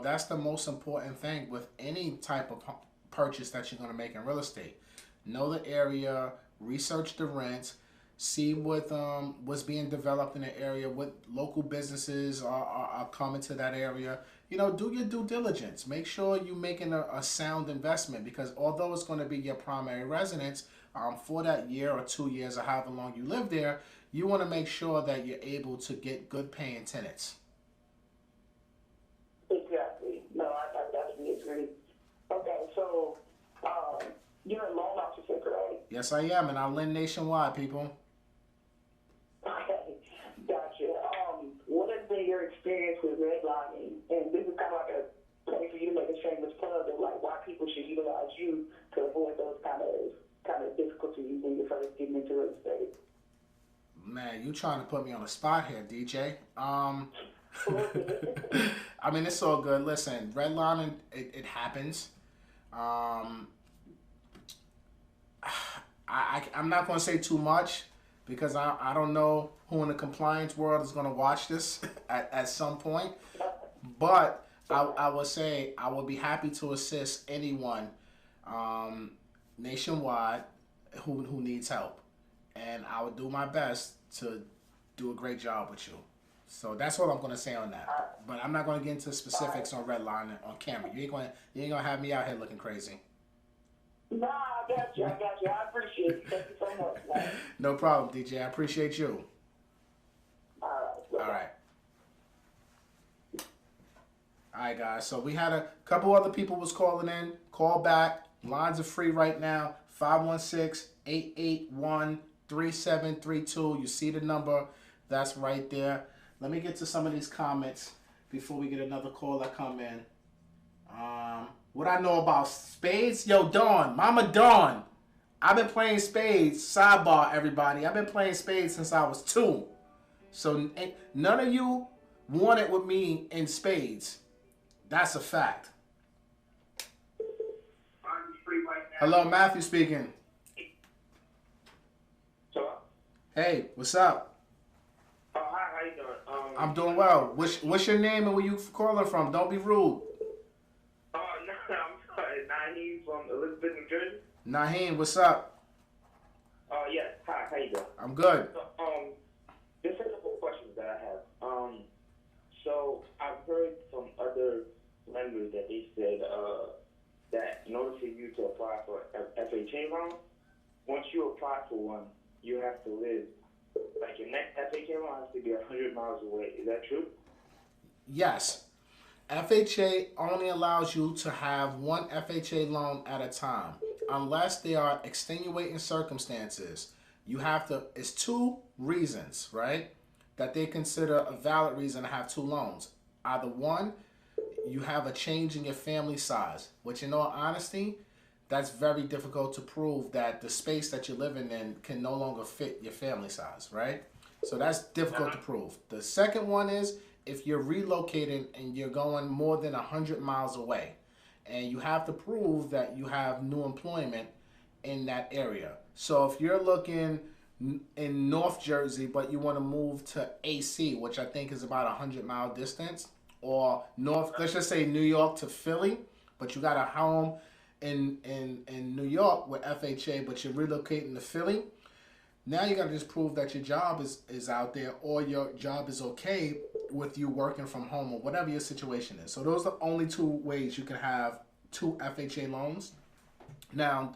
That's the most important thing with any type of purchase that you're going to make in real estate. Know the area, research the rents, see what's being developed in the area, what local businesses are coming to that area. Do your due diligence. Make sure you're making a sound investment, because although it's going to be your primary residence for that year or 2 years or however long you live there, you want to make sure that you're able to get good paying tenants. Exactly. No, I definitely agree. Okay, so you're a loan officer, right? Yes, I am, and I lend nationwide, people. Okay, gotcha. What has been your experience with redlining? And this is kind of like a place for you to make a shameless plug of why people should utilize you to avoid those kind of difficulties when you're first getting into real estate. Man, you trying to put me on the spot here, DJ. It's all good. Listen, redlining, it happens. I'm not going to say too much, because I don't know who in the compliance world is going to watch this at some point. But I would say I would be happy to assist anyone nationwide who needs help. And I would do my best to do a great job with you. So that's what I'm going to say on that. But I'm not going to get into specifics on redlining on camera. You ain't going to have me out here looking crazy. Nah, I got you. I appreciate it. Thank you so much, man. No problem, DJ. I appreciate you. All right. All right, guys. So we had a couple other people was calling in. Call back. Lines are free right now. 516-881-3732. You see the number. That's right there. Let me get to some of these comments before we get another call that come in. What I know about spades? Yo, Dawn. Mama Dawn. I've been playing spades. Sidebar, everybody. I've been playing spades since I was 2. So none of you want it with me in spades. That's a fact. Hello, Matthew speaking. Hello? Hey, what's up? Oh, hi, how you doing? I'm doing well. What's your name and where you calling from? Don't be rude. Oh, no, I'm sorry. Naheem from Elizabeth, New Jersey. Naheem, what's up? Yes. Hi, how you doing? I'm good. So, just a couple of questions that I have. So I've heard from other lenders that they said that in order for you to apply for a FHA loan, once you apply for one, you have to live, like your next FHA loan has to be 100 miles away. Is that true? Yes. FHA only allows you to have one FHA loan at a time, unless there are extenuating circumstances. You have to, it's 2 reasons, right, that they consider a valid reason to have 2 loans. Either one, you have a change in your family size, which in all honesty, that's very difficult to prove that the space that you're living in can no longer fit your family size, right? So that's difficult to prove. The second one is if you're relocating and you're going more than 100 miles away, and you have to prove that you have new employment in that area. So if you're looking in North Jersey, but you want to move to AC, which I think is about 100-mile distance, or North, let's just say New York to Philly, but you got a home in New York with FHA, but you're relocating to Philly, now you got to just prove that your job is out there, or your job is okay with you working from home, or whatever your situation is. So those are the only 2 ways you can have 2 FHA loans. Now,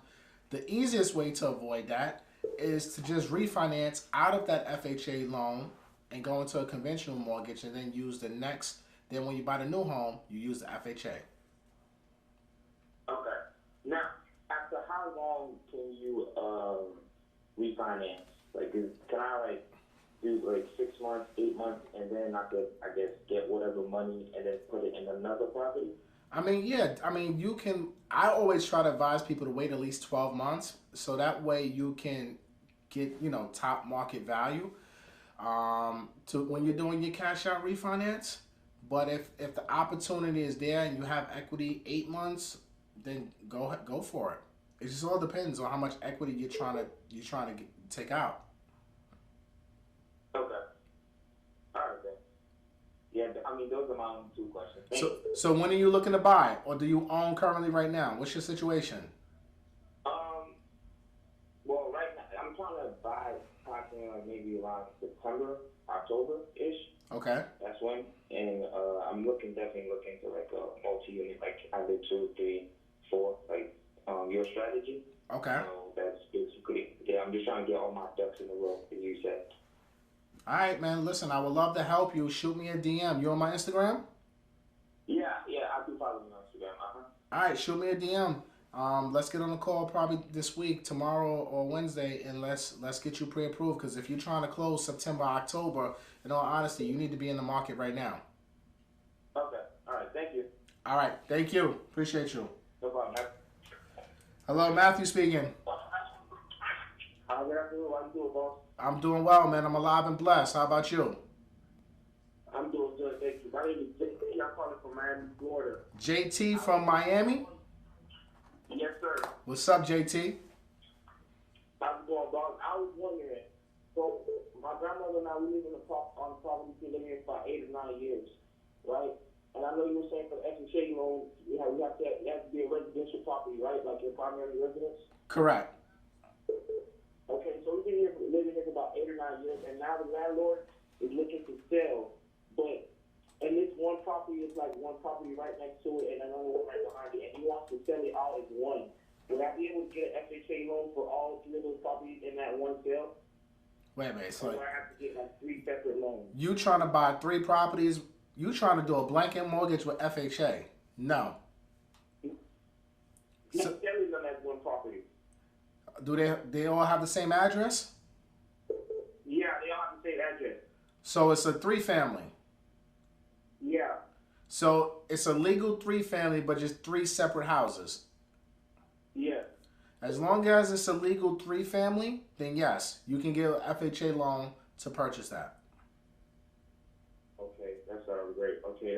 the easiest way to avoid that is to just refinance out of that FHA loan and go into a conventional mortgage, and then use the next, then when you buy the new home, you use the FHA. Okay. Now, after how long can you refinance? Like, can I do 6 months, 8 months, and then I could, I guess, get whatever money and then put it in another property? I mean, yeah. I mean, you can. I always try to advise people to wait at least 12 months, so that way you can get top market value to when you're doing your cash out refinance. But if the opportunity is there and you have equity 8 months, then go for it. It just all depends on how much equity you're trying to take out. Okay. All right then. Yeah, I mean those are my only 2 questions. So when are you looking to buy, or do you own currently right now? What's your situation? Well, right now I'm trying to buy approximately maybe around September, October-ish. Okay. That's when, and I'm definitely looking to like a multi-unit, like either 2, 3, 4, like your strategy. Okay. So that's basically, yeah, I'm just trying to get all my ducks in a row, as you said. All right, man. Listen, I would love to help you. Shoot me a DM. You on my Instagram? Yeah, I do follow you on Instagram. All right, shoot me a DM. Let's get on a call probably this week, tomorrow or Wednesday, and let's get you pre-approved. Because if you're trying to close September, October, in all honesty, you need to be in the market right now. Okay. All right. Thank you. All right. Thank you. Appreciate you. No problem. Hello, Matthew speaking. How good afternoon. How you doing, boss? I'm doing well, man. I'm alive and blessed. How about you? I'm doing good. Thank you. My name is JT. I'm calling from Miami, Florida. JT from Miami? Yes, sir. What's up, JT? How's it going, dog? I was wondering, so my grandmother and I, we live on property, been living here for about 8 or 9 years, right? And I know you were saying for the FHA loan, you have to be a residential property, right? Like your primary residence? Correct. Okay, so we've been living here for about 8 or 9 years, and now the landlord is looking to sell, and this one property is like one property right next to it, and another one right behind it, and he wants to sell it all as one. Would I be able to get an FHA loan for all 3 of those properties in that one sale? Wait a minute. So or do I have to get like 3 separate loans? you trying to buy 3 properties? You trying to do a blanket mortgage with FHA? No. So, selling them as one property. do they all have the same address? Yeah, they all have the same address. So it's a 3-family. Yeah. So it's a legal 3-family, but just 3 separate houses. Yeah. As long as it's a legal 3-family, then yes, you can get an FHA loan to purchase that.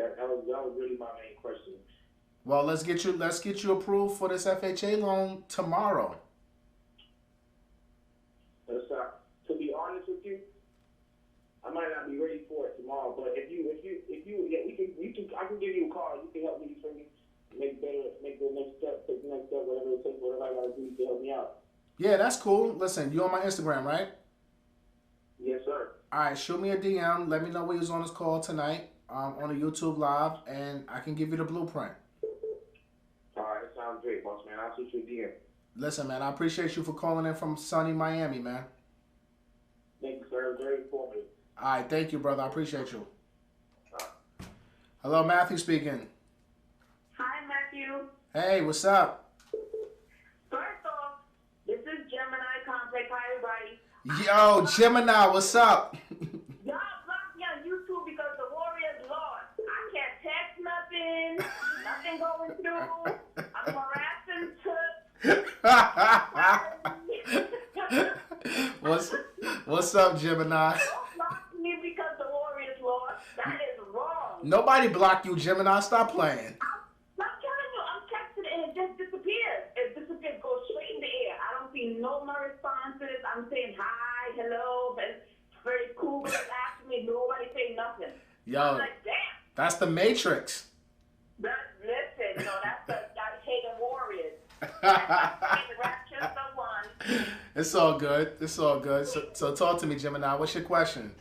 Okay, that was really my main question. Well, let's get you approved for this FHA loan tomorrow. To be honest with you, I might not be ready for it tomorrow. But if you, I can give you a call. You can help me make the next step, take the next step, whatever it takes, whatever I gotta do to help me out. Yeah, that's cool. Listen, you on my Instagram, right? Yes, sir. All right, shoot me a DM. Let me know we was on this call tonight on a YouTube live, and I can give you the blueprint. All right, that sounds great, boss man. I'll shoot you a DM. Listen, man, I appreciate you for calling in from sunny Miami, man. Thank you, sir. Very informative. All right, thank you, brother. I appreciate you. Hello, Matthew speaking. Hi, Matthew. Hey, what's up? First off, this is Gemini Complex. Hi, everybody. Yo, Gemini, what's up? Y'all blocked me on YouTube because the Warriors lost. I can't text nothing. Nothing going through. I'm harassing What's up, Gemini? Don't block me because the Warriors lost. That is wrong. Nobody blocked you, Gemini. Stop playing. I'm telling you, I'm texting and it just disappears. It disappears, goes straight in the air. I don't see no more responses. I'm saying hi, hello, but it's very cool. But it's asking me, nobody say nothing. Yo, I'm like, damn. that's the Matrix. Listen, that's hating Warriors. The rapture of the one. It's all good. It's all good. So talk to me, Gemini. What's your question?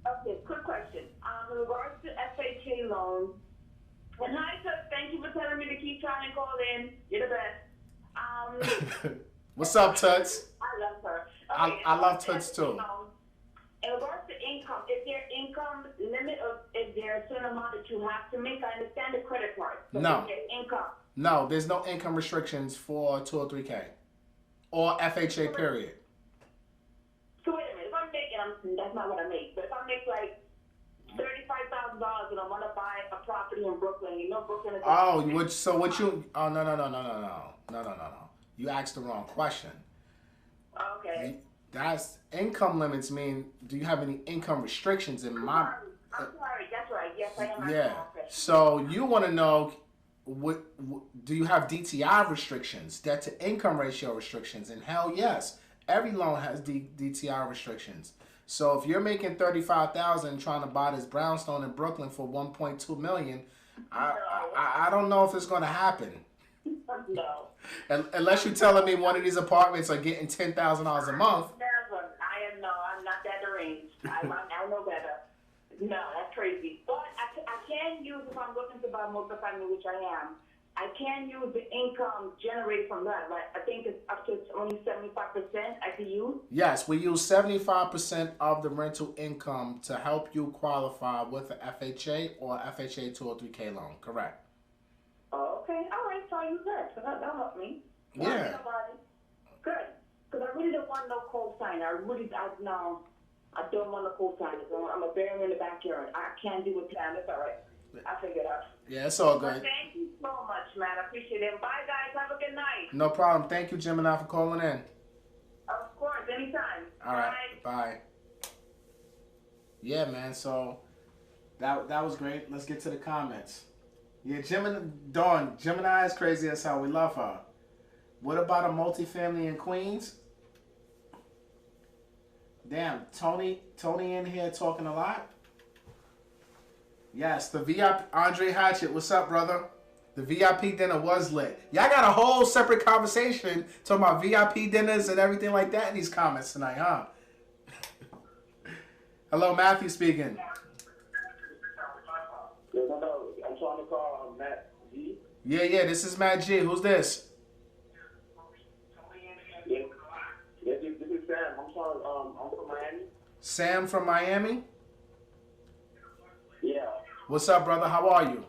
Okay, quick question. In regards to FHA loans, and hi, sir, thank you for telling me to keep trying to call in. You're the best. What's up, Tuts? I love her. Okay, I love Tuts too. In regards to income, is there income limit or is there a certain amount that you have to make? I understand the credit card. So No. is there income? No, there's no income restrictions for 203K or FHA period. So wait a minute. If I'm making, that's not what I make, but if I make like $35,000 and I want to buy a property in Brooklyn, you know Brooklyn is. Oh, no. You asked the wrong question. Okay. That's income limits mean, do you have any income restrictions in my... I'm sorry, that's right. Yes, I am. Yeah. So you want to know, what do you have DTI restrictions, debt to income ratio restrictions? And hell yes, every loan has DTI restrictions. So if you're making $35,000 trying to buy this brownstone in Brooklyn for $1.2 million, I don't know if it's going to happen. No. Unless you're telling me one of these apartments are getting $10,000 a month. Never. I'm not that deranged. I know better. No, that's crazy. But I can use, if I'm looking to buy multifamily, which I am, I can use the income generated from that. Like, I think it's up to only 75% I can use. Yes, we use 75% of the rental income to help you qualify with an FHA or FHA 203K loan. Correct. Oh, okay. All right. So I use that. So that'll help me. Yeah. Good. Because I really don't want no cosigner. I don't want no cosigner. I'm a bear in the backyard. I can't do with plan. It's all right. I figured out. Yeah, it's all good. Well, thank you so much, man. I appreciate it. Bye, guys. Have a good night. No problem. Thank you, Gemini, for calling in. Of course. Anytime. All right. Bye. Yeah, man. So that was great. Let's get to the comments. Yeah, Gemini is crazy as hell. We love her. What about a multifamily in Queens? Damn, Tony in here talking a lot. Yes, the VIP, Andre Hatchett, what's up, brother? The VIP dinner was lit. Y'all got a whole separate conversation talking about VIP dinners and everything like that in these comments tonight, huh? Hello, Matthew speaking. No, I'm trying to call Matt G. Yeah, this is Matt G. Who's this? Yes, this is Sam. I'm from Miami. Sam from Miami? Yeah. What's up, brother? How are you?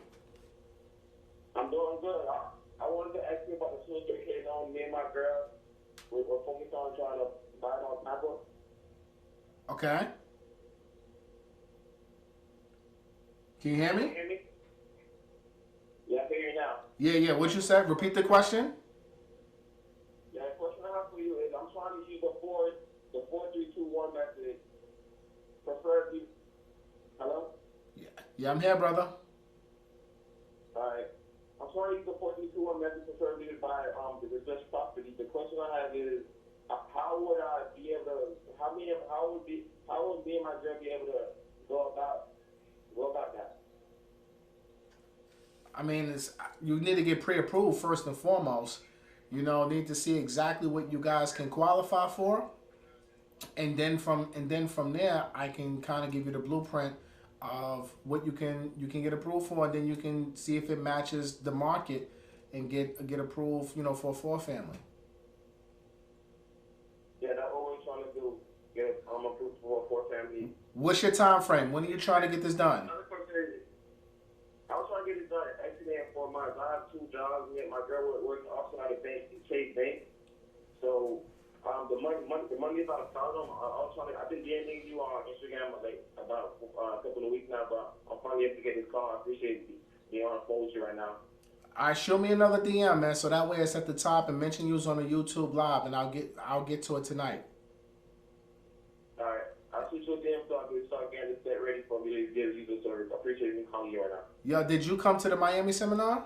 I'm doing good. I wanted to ask you about the 203K loan. Me and my girl, we're focused on trying to buy it off my book. Okay. Can you hear me? Yeah, I can hear you now. Yeah. What you said? Repeat the question. Yeah, the question I have for you is I'm trying to use the 4-3-2-1 method. Preferably. Hello? Yeah, I'm here, brother. Alright. I'm trying to use the 432 method preferably to buy the distressed property. The question I have is, how would I be able to? How would me and my girl be able to go about that? I mean, you need to get pre-approved first and foremost. You know, need to see exactly what you guys can qualify for, and then from there, I can kind of give you the blueprint of what you can get approved for, and then you can see if it matches the market and get approved, you know, for a 4-family. Yeah, that's what we're trying to do. Get approved for a 4-family. What's your time frame? When are you trying to get this done? I was trying to get it done actually in 4 months. I have 2 jobs, and my girl works also at a bank, Chase Bank. So the money is about a problem. I've been DMing you on Instagram like about a couple of weeks now, but I'm finally able to get this call. I appreciate being on the phone with you right now. All right, show me another DM, man, so that way it's at the top and mention you was on the YouTube live, and I'll get to it tonight. All right, I'll shoot you a DM so I can start getting this set ready for me to give you the service. I appreciate you calling you right now. Yo, did you come to the Miami seminar?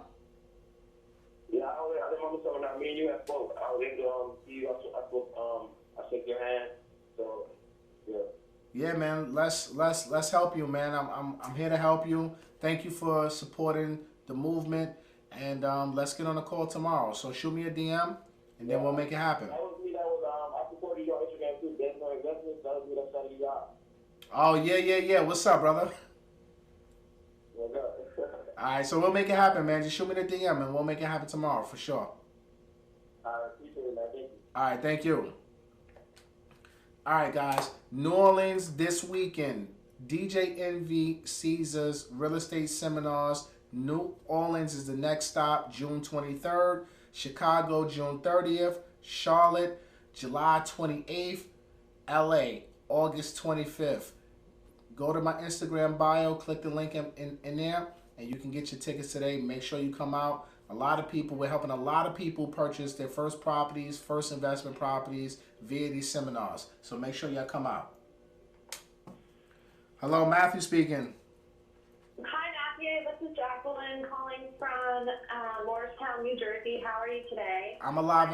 Yeah, I didn't want to seminar. Me and you have spoke. I was able to see you. I spoke. I shook your hand. So yeah. Yeah, man. Let's help you, man. I'm here to help you. Thank you for supporting the movement, and let's get on a call tomorrow. So shoot me a DM, and then we'll make it happen. That was me. That was I supported you on Instagram too. There's no investments. That was me. That started you out. Oh yeah. What's up, brother? Well, good. All right, so we'll make it happen, man. Just shoot me the DM, and we'll make it happen tomorrow for sure. I appreciate it, man. Thank you. All right, thank you. All right, guys. New Orleans this weekend. DJ Envy, Caesars, Real Estate Seminars. New Orleans is the next stop, June 23rd. Chicago, June 30th. Charlotte, July 28th. LA, August 25th. Go to my Instagram bio, click the link in there, and you can get your tickets today. Make sure you come out. We're helping a lot of people purchase their first properties, first investment properties via these seminars. So make sure y'all come out. Hello, Matthew speaking. Hi, Matthew. This is Jacqueline calling from Morristown, New Jersey. How are you today? I'm alive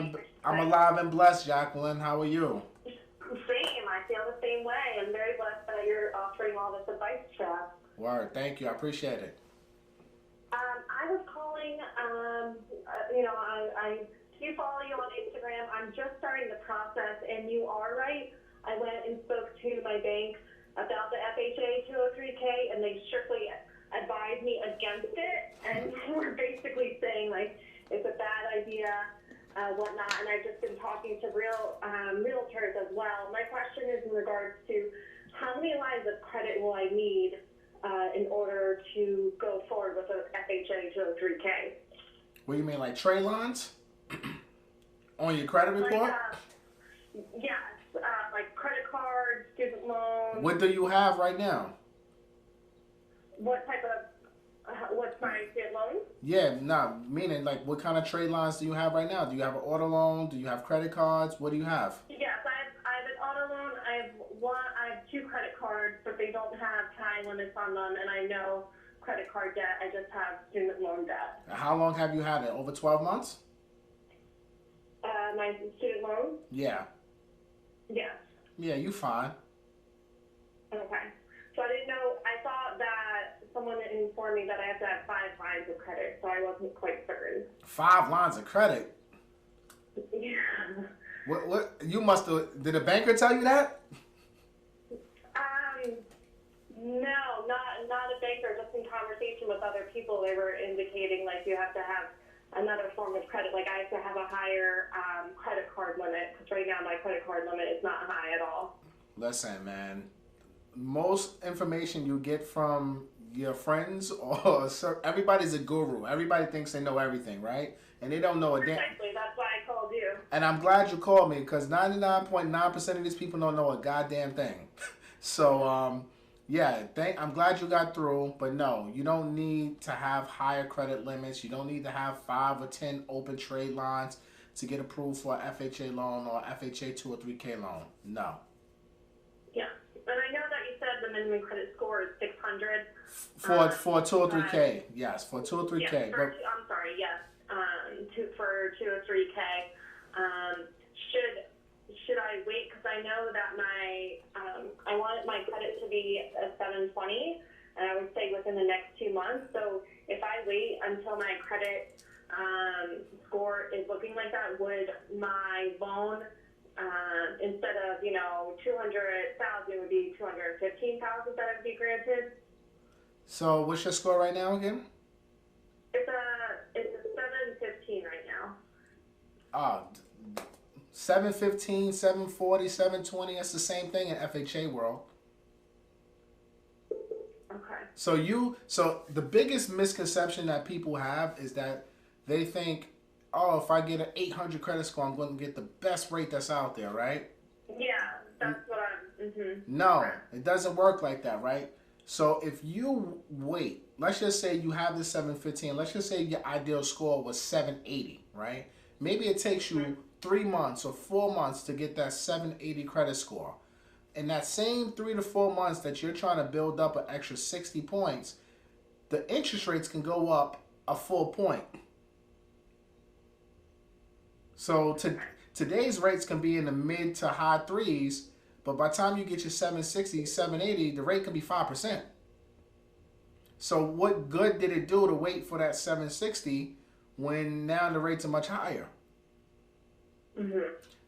and blessed, Jacqueline. How are you? Same. I feel the same way. I'm very blessed that you're offering all this advice to us. Word. Thank you. I appreciate it. I was calling, I do follow you on Instagram. I'm just starting the process, and you are right. I went and spoke to my bank about the FHA 203K, and they strictly advised me against it, and we're basically saying, like, it's a bad idea, whatnot, and I've just been talking to realtors as well. My question is in regards to how many lines of credit will I need in order to go forward with the FHA 203K. What do you mean, like trade lines? On your credit report? Yes, like credit cards, student loans. What do you have right now? What type of, what's my student loan? Yeah, meaning like what kind of trade lines do you have right now? Do you have an auto loan? Do you have credit cards? What do you have? Yes, I have an auto loan. I have 2 credit cards, but they don't have time limits on them, and I know credit card debt. I just have student loan debt. How long have you had it? Over 12 months? My student loan? Yeah. Yes. Yeah, you fine. Okay. So I didn't know, I thought that someone informed me that I have to have 5 lines of credit, so I wasn't quite certain. 5 lines of credit? Yeah. What you must have, did a banker tell you that? No, not a banker, just in conversation with other people, they were indicating like you have to have another form of credit, like I have to have a higher credit card limit, because right now my credit card limit is not high at all. Listen, man, most information you get from your friends or everybody's a guru. Everybody thinks they know everything, right? And they don't know a damn. Exactly, that's why I called you. And I'm glad you called me, because 99.9% of these people don't know a goddamn thing. So, yeah, I'm glad you got through, but no, you don't need to have higher credit limits. You don't need to have 5 or 10 open trade lines to get approved for an FHA loan or FHA 203K loan. No. Yeah, and I know that you said the minimum credit score is 600. For 203K, yes, for 203K. Yeah, I'm sorry, yes, for 203K. Should I wait? Because I know that I want my credit to be a 720, and I would say within the next 2 months. So if I wait until my credit score is looking like that, would my loan instead of 200,000 would be 215,000 that would be granted? So what's your score right now again? It's a 715 right now. 715, 740, 720, that's the same thing in FHA world. Okay. So the biggest misconception that people have is that they think, oh, if I get an 800 credit score, I'm going to get the best rate that's out there, right? Yeah, that's what I'm. No, it doesn't work like that, right? So if you wait, let's just say you have the 715, let's just say your ideal score was 780, right? Maybe it takes you 3 months or 4 months to get that 780 credit score. In that same 3 to 4 months that you're trying to build up an extra 60 points, the interest rates can go up a full point. So today's rates can be in the mid to high threes, but by the time you get your 760, 780, the rate can be 5%. So what good did it do to wait for that 760 when now the rates are much higher?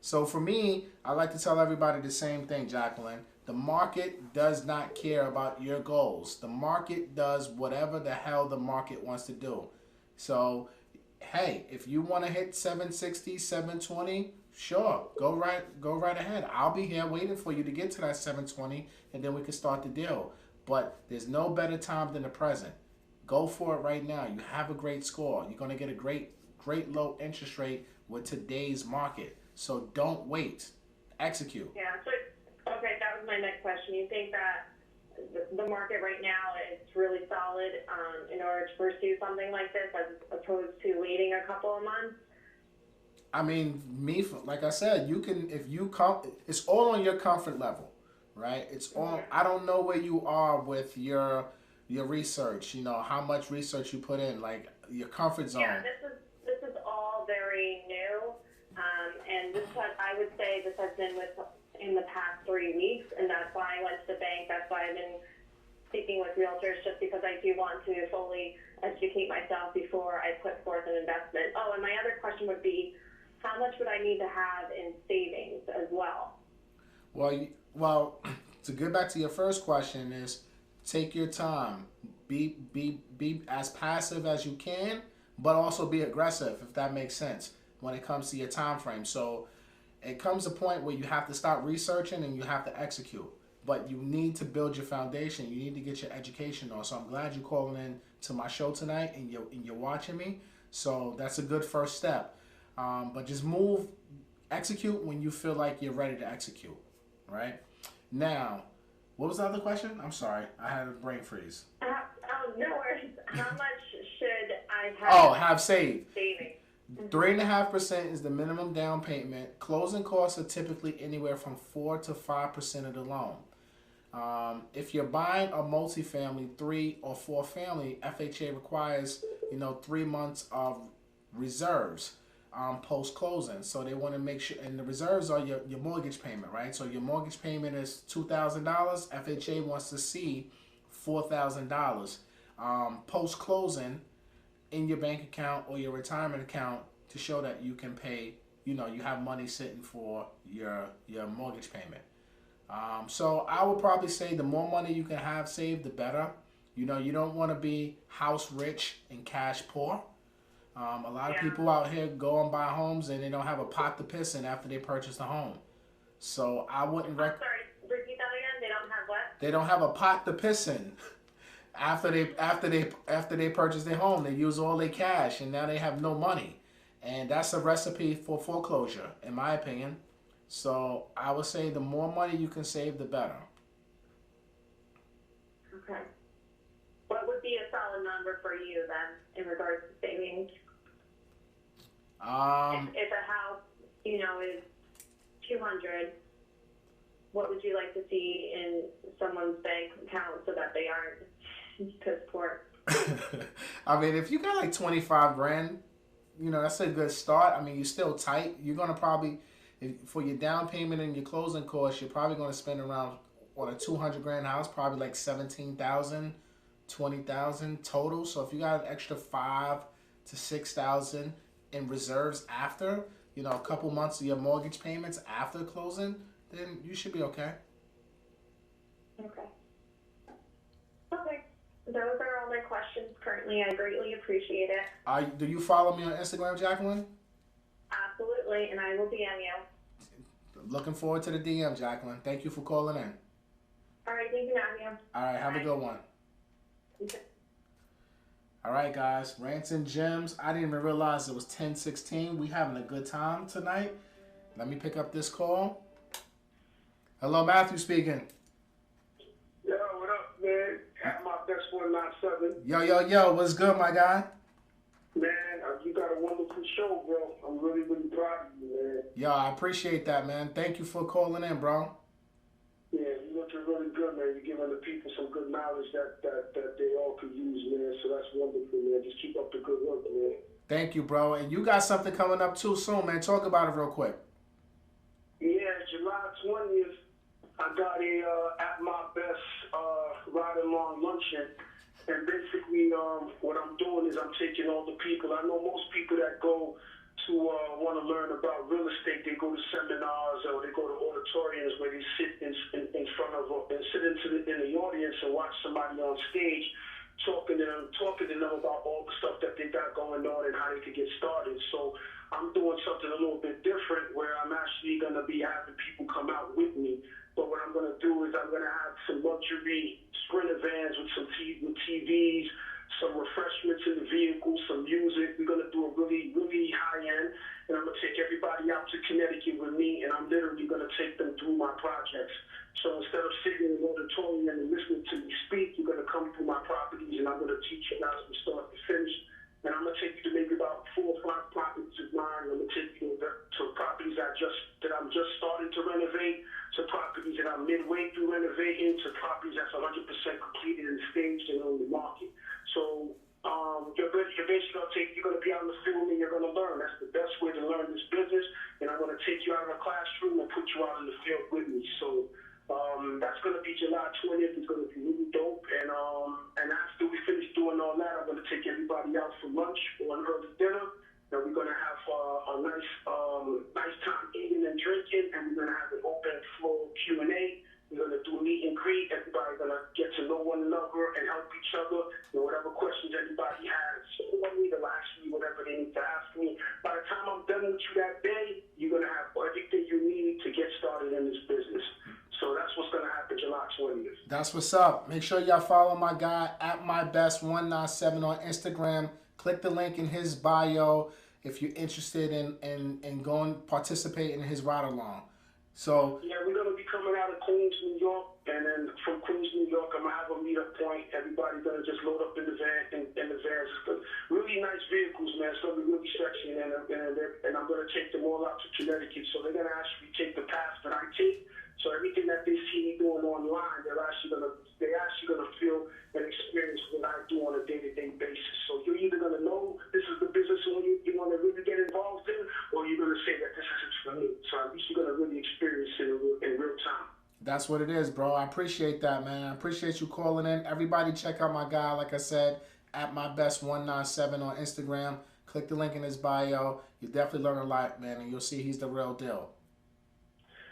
So for me, I like to tell everybody the same thing, Jacqueline. The market does not care about your goals. The market does whatever the hell the market wants to do. So, hey, if you want to hit 760, 720, sure, go right ahead. I'll be here waiting for you to get to that 720, and then we can start the deal. But there's no better time than the present. Go for it right now. You have a great score. You're going to get a great low interest rate with today's market. So don't wait. Execute. Yeah. So okay, that was my next question. You think that the market right now is really solid in order to pursue something like this, as opposed to waiting a couple of months? I mean, like I said, you can it's all on your comfort level, right? It's all. I don't know where you are with your research. How much research you put in, like your comfort zone. Yeah, this is all very new. And I would say this has been in the past 3 weeks, and that's why I went to the bank. That's why I've been speaking with realtors, just because I do want to fully educate myself before I put forth an investment. Oh, and my other question would be, how much would I need to have in savings as well? Well, to get back to your first question is, take your time. Be as passive as you can, but also be aggressive, if that makes sense, when it comes to your time frame. So it comes a point where you have to start researching and you have to execute. But you need to build your foundation. You need to get your education on. So I'm glad you're calling in to my show tonight and you're watching me. So that's a good first step. But just execute when you feel like you're ready to execute. Right? Now, what was the other question? I'm sorry. I had a brain freeze. No worries. How much should I have? Have saved. Savings. 3.5% is the minimum down payment. Closing costs are typically anywhere from 4 to 5% of the loan. If you're buying a multifamily, 3 or 4 family, FHA requires 3 months of reserves post closing. So they want to make sure, and the reserves are your mortgage payment, right? So your mortgage payment is $2,000. FHA wants to see $4,000 post closing in your bank account or your retirement account to show that you can pay, you have money sitting for your mortgage payment. So I would probably say the more money you can have saved, the better. You don't want to be house rich and cash poor. A lot of people out here go and buy homes and they don't have a pot to piss in after they purchase a home. So I wouldn't Sorry, repeat that again. They don't have what? They don't have a pot to piss in. After they purchase their home, they use all their cash and now they have no money. And that's a recipe for foreclosure, in my opinion. So I would say the more money you can save, the better. Okay. What would be a solid number for you then in regards to savings? If a house, is 200, what would you like to see in someone's bank account so that they aren't piss poor? I mean, if you got like 25 grand, you know, that's a good start. I mean, you're still tight. You're going to probably, for your down payment and your closing costs, you're probably going to spend around, on a 200 grand house, probably like 17,000, 20,000 total. So if you got an extra 5 to 6,000 in reserves after, you know, a couple months of your mortgage payments after closing, then you should be okay. Okay. Okay. Those are all my questions currently. I greatly appreciate it. Do you follow me on Instagram, Jacqueline? Absolutely, and I will DM you. Looking forward to the DM, Jacqueline. Thank you for calling in. All right, thank you, Matthew. All right, have a good one. Okay. All right, guys, Rants and Gems. I didn't even realize it was 10:16. We having a good time tonight. Let me pick up this call. Hello, Matthew speaking. Yo, what up, man? At my best 197. Yo, what's good, my guy? Man, you got a wonderful show, bro. I'm really, really proud of you, man. Yo, I appreciate that, man. Thank you for calling in, bro. Yeah, you're looking really good, man. You're giving the people some good knowledge that they all could use, man. So that's wonderful, man. Just keep up the good work, man. Thank you, bro. And you got something coming up too soon, man. Talk about it real quick. Yeah, July 20th, I got a At My Best ride along luncheon. And basically, what I'm doing is I'm taking all the people. I know most people that go to want to learn about real estate, they go to seminars or they go to auditoriums where they sit in front of and sit in the audience and watch somebody on stage talking to them about all the stuff that they got going on and how they could get started. So I'm doing something a little bit different where I'm actually going to be having people come out with me. But what I'm going to do is I'm going to have some luxury Sprinter vans with some TVs, some refreshments in the vehicle, some music. We're going to do a really, really high end. And I'm going to take everybody out to Connecticut with me, and I'm literally going to take them through my projects. So instead of sitting in an auditorium and listening to me speak, you're going to come through my properties, and I'm going to teach you guys from start to finish. And I'm going to take you to maybe about 4 or 5 properties of mine. I'm going to take you to properties that I'm just starting to renovate, to properties that I'm midway through renovating, to properties that's 100% completed and staged and on the market. So you're going to be out in the field and you're going to learn. That's the best way to learn this business. And I'm going to take you out of the classroom and put you out in the field with me. So that's going to be July 20th. It's going to be really dope. And after we finish doing all that, I'm going to take everybody out for lunch or an early dinner. And we're going to have a nice time eating and drinking. And we're going to have an open floor Q&A. We're going to do meet and greet. Everybody's going to get to know one another and help each other. And whatever questions anybody has for me, they'll ask me whatever they need to ask me. By the time I'm done with you that day, you're going to have everything you need to get started in this business. So that's what's going to happen July 20th. That's what's up. Make sure y'all follow my guy at mybest197 on Instagram. Click the link in his bio if you're interested in going participate in his ride along. So yeah, we're going to be coming out of Queens, New York, and then from Queens, New York, I'm going to have a meetup point. Everybody's going to just load up in the van, in the vans. Really nice vehicles, man. It's going to be really sexy, and I'm going to take them all out to Connecticut. So they're going to actually take the path that I take. So everything that they see me doing online, they're actually going to feel and experience what I do on a day-to-day basis. So you're either going to know this is the business you want to really get involved in, or you're going to say that this isn't for me. So at least you're going to really experience it in real time. That's what it is, bro. I appreciate that, man. I appreciate you calling in. Everybody check out my guy, like I said, at mybest197 on Instagram. Click the link in his bio. You'll definitely learn a lot, man, and you'll see he's the real deal.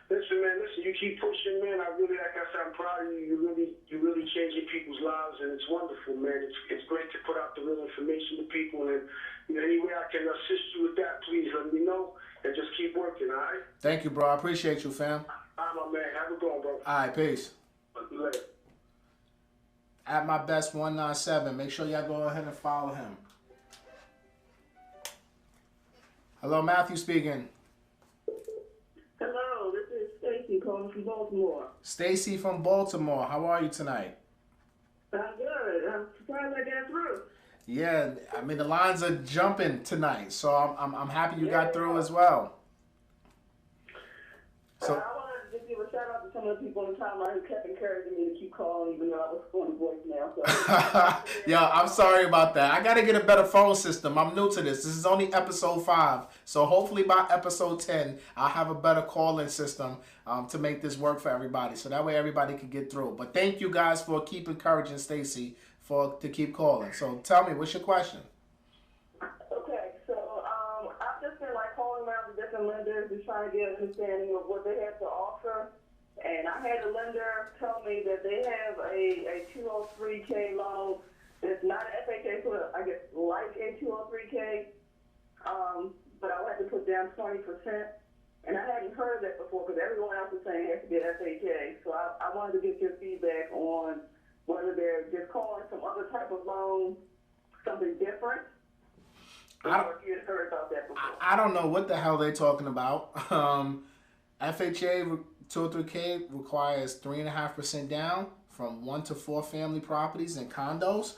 Listen, man, you keep pushing, man. I really, like I said, I'm proud of you. You're really changing people's lives, and it's wonderful, man. It's great to put out the real information to people, and any way I can assist you with that, please let me know, and just keep working, all right? Thank you, bro. I appreciate you, fam. All right, my man. Have a good one, bro. All right, peace. Later. At mybest197. Make sure y'all go ahead and follow him. Hello, Matthew speaking. Hello, this is Stacy calling from Baltimore. Stacy from Baltimore. How are you tonight? I'm good. I'm surprised I got through. Yeah, I mean the lines are jumping tonight, so I'm happy you got through as well. So I wanted to just give a shout out to some of the people in the timeline who kept encouraging me to keep calling even though I was going to voicemail. So. Yo, I'm sorry about that. I got to get a better phone system. I'm new to this. This is only episode 5. So hopefully by episode 10, I'll have a better calling system to make this work for everybody. So that way everybody can get through. But thank you guys for keep encouraging Stacy to keep calling. So tell me, what's your question? Okay, so I've just been like calling around to different lenders and trying to get an understanding of what they have to offer. And I had a lender tell me that they have a 203K loan that's not an FHA, so I guess like a 203K, but I would have to put down 20%. And I hadn't heard that before because everyone else is saying it has to be an FHA. So I wanted to get your feedback on whether they're just calling some other type of loan something different. Or if you had heard about that before. I don't know what the hell they're talking about. FHA 203K requires 3.5% down from 1 to 4 family properties and condos.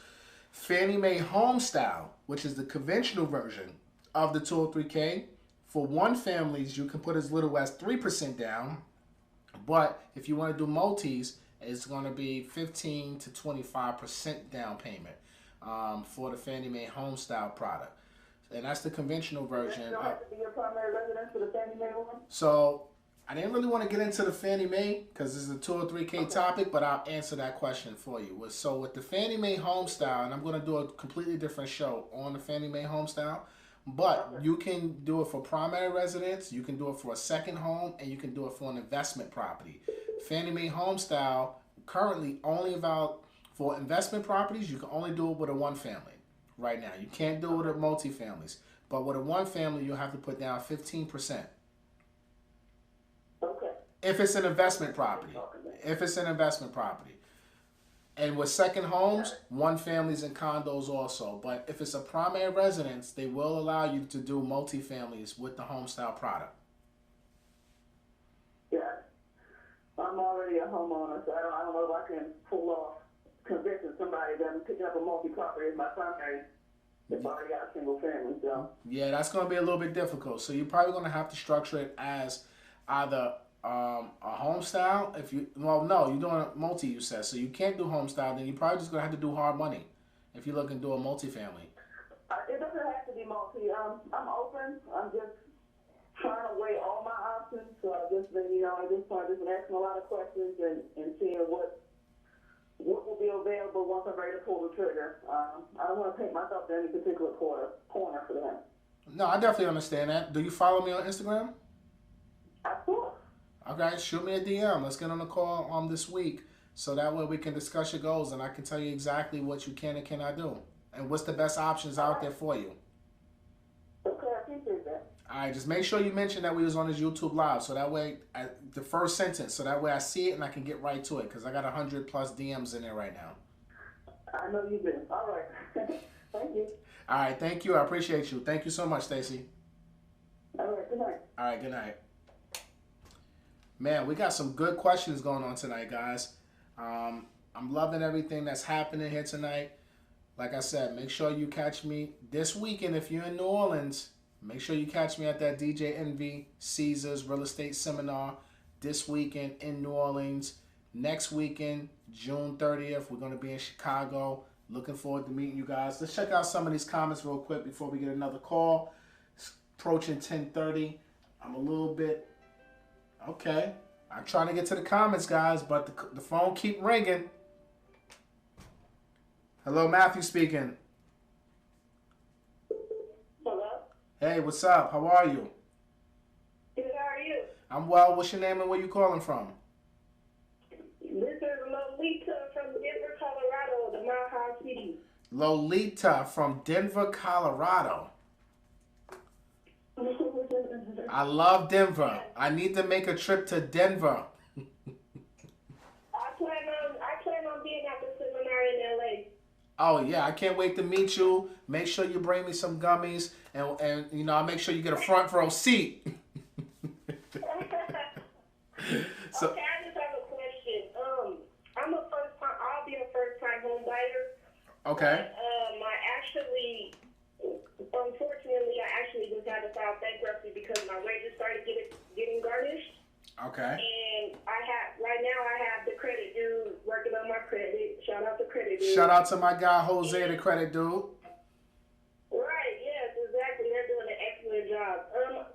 Fannie Mae Home Style, which is the conventional version of the 203K, for one families you can put as little as 3% down, but if you want to do multis, it's going to be 15 to 25% down payment for the Fannie Mae Home Style product. And that's the conventional version. You don't have to be your primary residence for the Fannie Mae one? So I didn't really want to get into the Fannie Mae because this is a 203K topic, but I'll answer that question for you. So with the Fannie Mae Home Style, and I'm going to do a completely different show on the Fannie Mae Home Style, but you can do it for primary residence, you can do it for a second home, and you can do it for an investment property. Fannie Mae Home Style currently only about for investment properties, you can only do it with a one family right now. You can't do it with multifamilies, but with a one family, you have to put down 15%. Okay. If it's an investment property. If it's an investment property. And with second homes, one families and condos also. But if it's a primary residence, they will allow you to do multifamilies with the home style product. Yeah. I'm already a homeowner, so I don't know if I can pull off convincing somebody that I'm picking up a multi-property as my primary if I already got a single family. So. Yeah, that's going to be a little bit difficult. So you're probably going to have to structure it as either a home style. You're doing a multi, you said, so you can't do home style. Then you're probably just gonna have to do hard money if you're looking to do a multifamily. It doesn't have to be multi. I'm open. I'm just trying to weigh all my options. So I've just been, at this point, just been asking a lot of questions and seeing what will be available once I'm ready to pull the trigger. I don't want to paint myself in any particular corner for that. No, I definitely understand that. Do you follow me on Instagram? Of course. Okay, shoot me a DM. Let's get on the call this week so that way we can discuss your goals and I can tell you exactly what you can and cannot do and what's the best options out there for you. Okay, I appreciate that. All right, just make sure you mention that we was on this YouTube Live so that way, the first sentence, so that way I see it and I can get right to it because I got 100+ DMs in there right now. I know you did. All right. Thank you. All right, thank you. I appreciate you. Thank you so much, Stacy. All right, good night. All right, good night. Man, we got some good questions going on tonight, guys. I'm loving everything that's happening here tonight. Like I said, make sure you catch me this weekend if you're in New Orleans. Make sure you catch me at that DJ Envy Caesars Real Estate Seminar this weekend in New Orleans. Next weekend, June 30th, we're going to be in Chicago. Looking forward to meeting you guys. Let's check out some of these comments real quick before we get another call. It's approaching 10:30. I'm a little bit... Okay, I'm trying to get to the comments, guys, but the phone keep ringing. Hello, Matthew speaking. Hello? Hey, what's up? How are you? Good, how are you? I'm well. What's your name and where you calling from? This is Lolita from Denver, Colorado, the Mile High City. Lolita from Denver, Colorado. I love Denver. I need to make a trip to Denver. I plan on being at the seminar in LA. Oh yeah, I can't wait to meet you. Make sure you bring me some gummies and I'll make sure you get a front row seat. So, okay, I just have a question. I'll be a first-time home buyer. okay. Unfortunately, I actually just had to file bankruptcy because my wages started getting garnished. Okay. And right dude. Shout out to my guy Jose, the credit dude. Right, yes, exactly. They're doing an excellent job.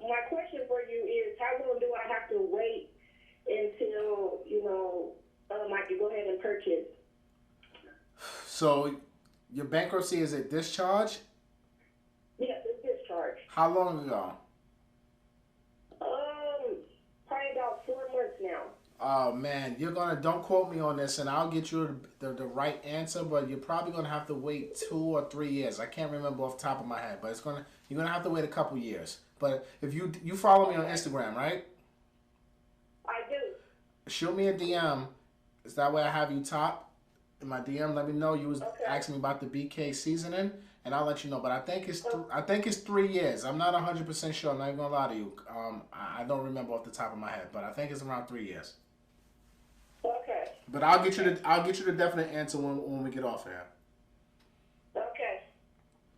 My question for you is, how long do I have to wait until, I can go ahead and purchase? So your bankruptcy is at discharge? Yes, it's discharge. How long ago? Probably about 4 months now. Oh man, don't quote me on this, and I'll get you the right answer, but you're probably gonna have to wait 2 or 3 years. I can't remember off the top of my head, but you're gonna have to wait a couple years. But if you follow me on Instagram, right? I do. Shoot me a DM. Is that way I have you top in my DM? Let me know you was Okay. asking me about the BK seasoning, and I'll let you know. But I think it's 3 years. I'm not 100% sure. I'm not even gonna lie to you. I don't remember off the top of my head, but I think it's around 3 years. Okay. But I'll get you the definite answer when we get off here. Okay.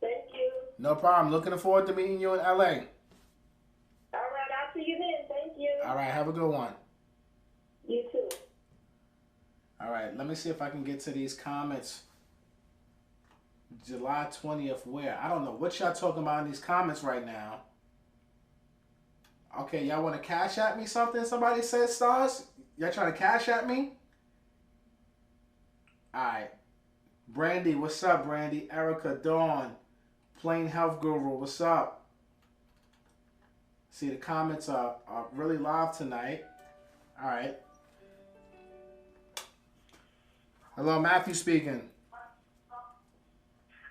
Thank you. No problem. Looking forward to meeting you in LA. All right, I'll see you then. Thank you. All right, have a good one. You too. All right, let me see if I can get to these comments. July 20th, where? I don't know what y'all talking about in these comments right now. Okay, y'all want to cash at me something? Somebody said, Stars? Y'all trying to cash at me? All right. Brandy, what's up, Brandy? Erica, Dawn, Plain Health Guru, what's up? See, the comments are really live tonight. All right. Hello, Matthew speaking.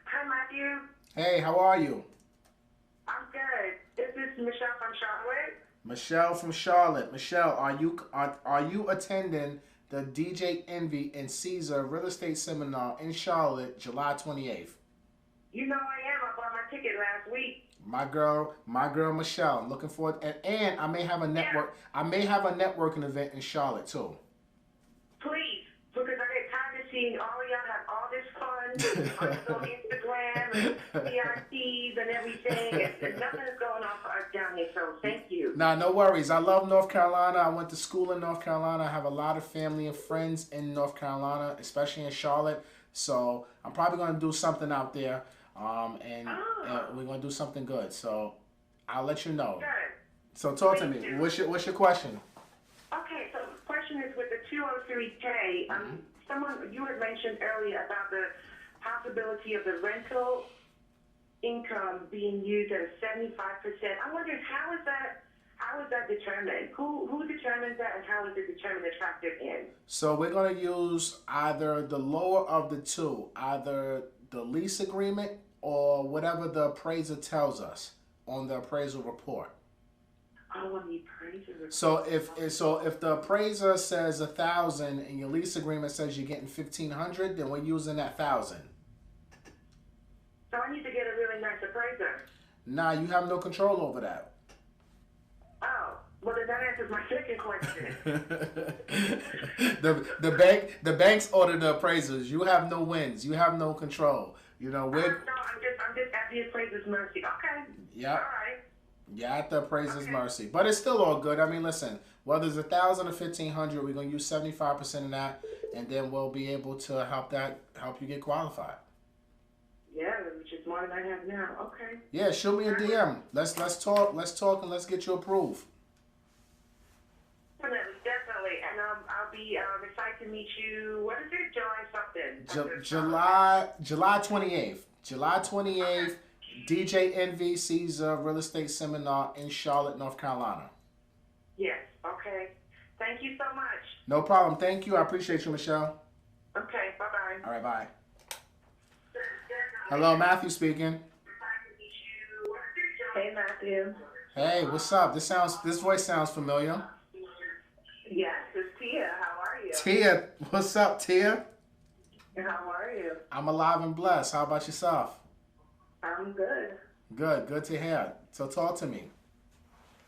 Hi, Matthew. Hey, how are you? I'm good. This is Michelle from Charlotte. Michelle from Charlotte. Michelle, are you attending the DJ Envy and Caesar Real Estate Seminar in Charlotte, July 28th? You know I am. I bought my ticket last week. My girl Michelle. I'm looking forward, and I may have a network. I may have a networking event in Charlotte too. Please, because I get tired of seeing all of y'all have all this fun on Instagram and CITs and everything, and nothing is going on for us down here. So thank you. Nah, no worries. I love North Carolina. I went to school in North Carolina. I have a lot of family and friends in North Carolina, especially in Charlotte. So I'm probably going to do something out there, and we're going to do something good. So I'll let you know. Good. So talk to Please me. do. What's your question? Okay, so the question is with the 203K, you had mentioned earlier about the possibility of the rental income being used at a 75%. I wondered how is that determined? Who determines that, and how is it determined and factored in? So we're going to use either the lower of the two, either the lease agreement or whatever the appraiser tells us on the appraisal report. Oh, on the appraiser report. So if the appraiser says 1,000 and your lease agreement says you're getting 1,500, then we're using that 1,000. So I need to get a really nice appraiser. Nah, you have no control over that. Oh, well then that answers my second question. the banks order the appraisers. You have no wins. You have no control. You know No, I'm just at the appraiser's mercy. Okay. Yeah. All right. Yeah, at the appraiser's mercy. But it's still all good. I mean, listen, whether it's 1,000 or 1,500, we're gonna use 75% of that, and then we'll be able to help you get qualified. Yeah, which is more than I have now. Okay. Yeah, shoot me a DM. Let's talk. Let's talk and let's get you approved. Definitely. And I'll be excited to meet you. What is it? July something. July 28th. July 28th. Okay. DJ Envy Caesar Real Estate Seminar in Charlotte, North Carolina. Yes. Okay. Thank you so much. No problem. Thank you. I appreciate you, Michelle. Okay. Bye-bye. All right. Bye. Hello, Matthew speaking. Hey, Matthew. Hey, what's up? This voice sounds familiar. Yes, it's Tia. How are you? Tia, what's up, Tia? How are you? I'm alive and blessed. How about yourself? I'm good. Good to hear. So talk to me.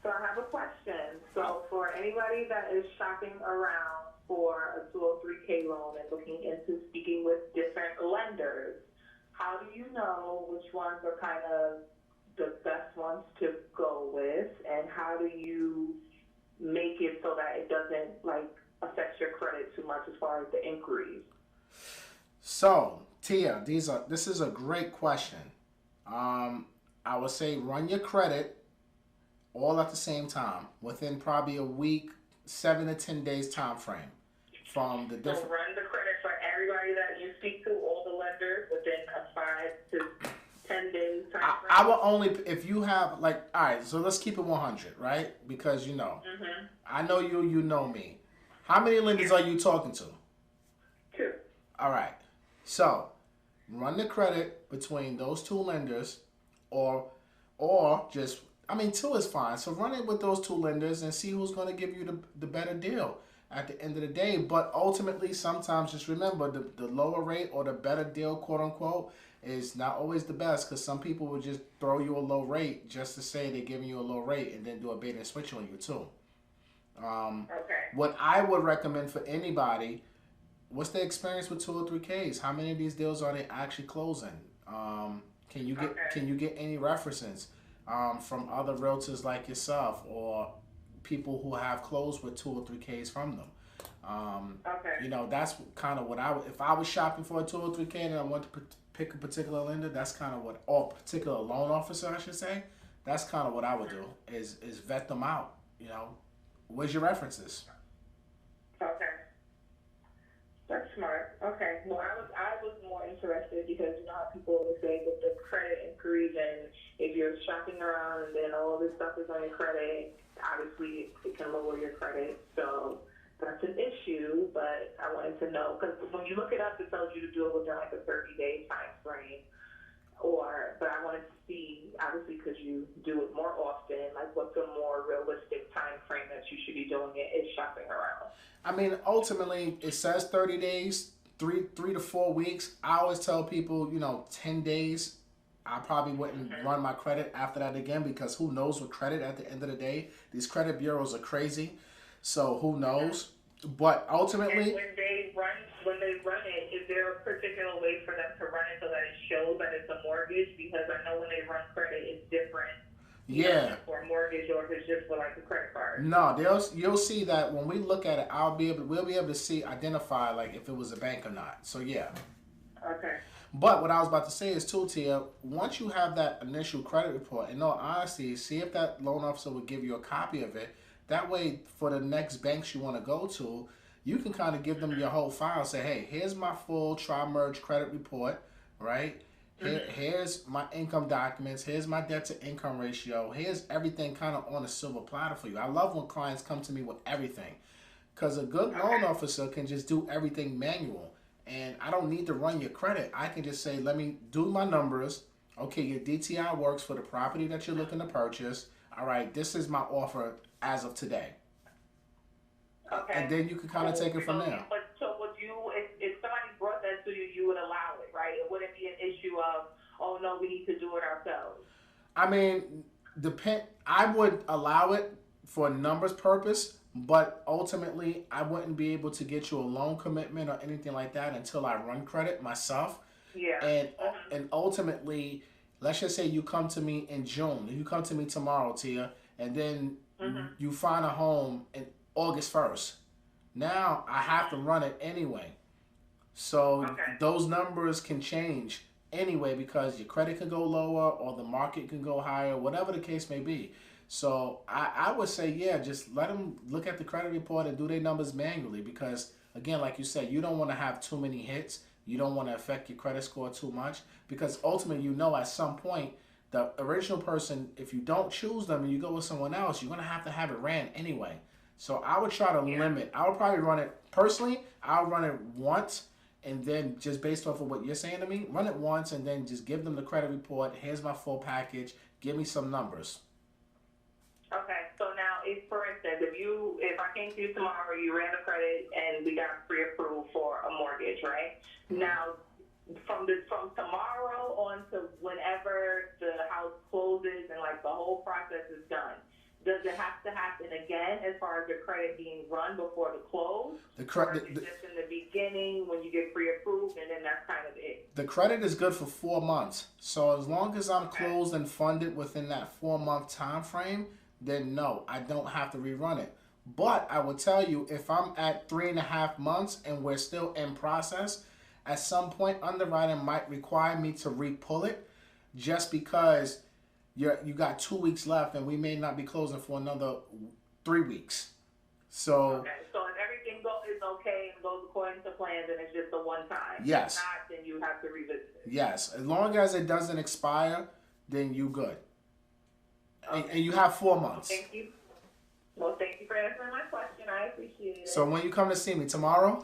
So I have a question. So for anybody that is shopping around for a 203K loan and looking into speaking with different lenders, how do you know which ones are kind of the best ones to go with, and how do you make it so that it doesn't affect your credit too much as far as the inquiries? So, Tia, this is a great question. I would say run your credit all at the same time within probably a week, 7 to 10 days time frame from the So different. run the credit for everybody that you speak to, all the lenders, within a 5 to 10 days time frame. I will only if you have like, all right. So let's keep it 100, right? Because I know you, you know me. How many lenders are you talking to? 2. All right. So run the credit between those 2 lenders, or just, I mean, 2 is fine. So run it with those 2 lenders and see who's going to give you the better deal at the end of the day. But ultimately, sometimes just remember the lower rate or the better deal, quote unquote, is not always the best, because some people will just throw you a low rate just to say they're giving you a low rate and then do a bait and switch on you too. What I would recommend for anybody, what's the experience with 203Ks? How many of these deals are they actually closing? Can you get any references from other realtors like yourself, or people who have closed with 203Ks from them? That's kind of what I would, if I was shopping for a 203K and I want to pick a particular lender, that's kind of what, or particular loan officer, I should say. That's kind of what I would do, is vet them out. Where's your references? Okay. That's smart. Okay. Well, I was more interested because you know how people always say with the credit inquiries, and if you're shopping around and then all this stuff is on your credit, obviously it can lower your credit. So that's an issue, but I wanted to know, because when you look it up, it tells you to do it within like a 30-day time frame. But I wanted to see, obviously, because you do it more often, like what's a more realistic time frame that you should be doing it is shopping around. I mean, ultimately, it says 30 days, 3 to 4 weeks. I always tell people, 10 days. I probably wouldn't run my credit after that again, because who knows with credit at the end of the day. These credit bureaus are crazy, so who knows. But ultimately, and when they run it, is there a particular way for them to run it so that it shows that it's a mortgage? Because I know when they run credit, it's different. Yeah. For a mortgage, or if it's just for like a credit card. No, you'll see that when we look at it, we'll be able to identify like if it was a bank or not. So yeah. Okay. But what I was about to say is too, Tia, once you have that initial credit report, in all honesty, see if that loan officer would give you a copy of it. That way, for the next banks you want to go to, you can kind of give them your whole file. Say, hey, here's my full tri-merge credit report, right? Here's my income documents. Here's my debt to income ratio. Here's everything kind of on a silver platter for you. I love when clients come to me with everything, because a good loan officer can just do everything manual. And I don't need to run your credit. I can just say, let me do my numbers. Okay, your DTI works for the property that you're looking to purchase. All right, this is my offer as of today. Okay. And then you can kind of take it from there. But so would you, if somebody brought that to you, you would allow it, right? It wouldn't be an issue of, oh no, we need to do it ourselves. I mean, I would allow it for numbers purpose, but ultimately I wouldn't be able to get you a loan commitment or anything like that until I run credit myself. Yeah. And ultimately, let's just say you come to me in June, you come to me tomorrow, Tia, and then you find a home in August 1st. Now I have to run it anyway. So those numbers can change anyway, because your credit can go lower or the market can go higher, whatever the case may be. So I would say, yeah, just let them look at the credit report and do their numbers manually, because, again, like you said, you don't want to have too many hits. You don't want to affect your credit score too much, because ultimately, at some point, the original person, if you don't choose them and you go with someone else, you're going to have it ran anyway. So I would try to limit. I would probably run it, personally, I'll run it once, and then just based off of what you're saying to me, run it once and then just give them the credit report. Here's my full package. Give me some numbers. Okay, so now, for instance, if I came to you tomorrow, you ran the credit and we got pre-approved for a mortgage, right? Now, from tomorrow on to whenever the house closes and like the whole process is done, does it have to happen again as far as the credit being run before the close? Or is it just in the beginning when you get pre-approved and then that's kind of it? The credit is good for 4 months. So as long as I'm closed and funded within that 4-month time frame, then no, I don't have to rerun it. But I will tell you, if I'm at 3.5 months and we're still in process, at some point, underwriting might require me to re-pull it just because you got 2 weeks left and we may not be closing for another 3 weeks. So, okay, so if everything is okay and goes according to plan, then it's just a one time. Yes. If not, then you have to revisit it. Yes, as long as it doesn't expire, then you good. Okay. And you have 4 months. Thank you. Well, thank you for answering my question. I appreciate it. So when you come to see me tomorrow?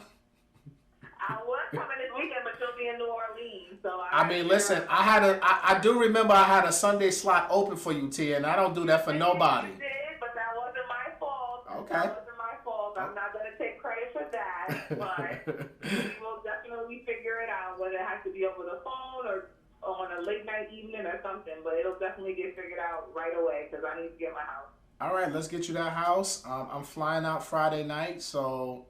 I was coming this weekend, but you'll be in New Orleans. So I mean, listen, I do remember I had a Sunday slot open for you, Tia, and I don't do that for nobody. You did, but that wasn't my fault. Okay. That wasn't my fault. I'm not going to take credit for that, but we will definitely figure it out, whether it has to be over the phone or on a late night evening or something, but it'll definitely get figured out right away because I need to get my house. All right, let's get you that house. I'm flying out Friday night, so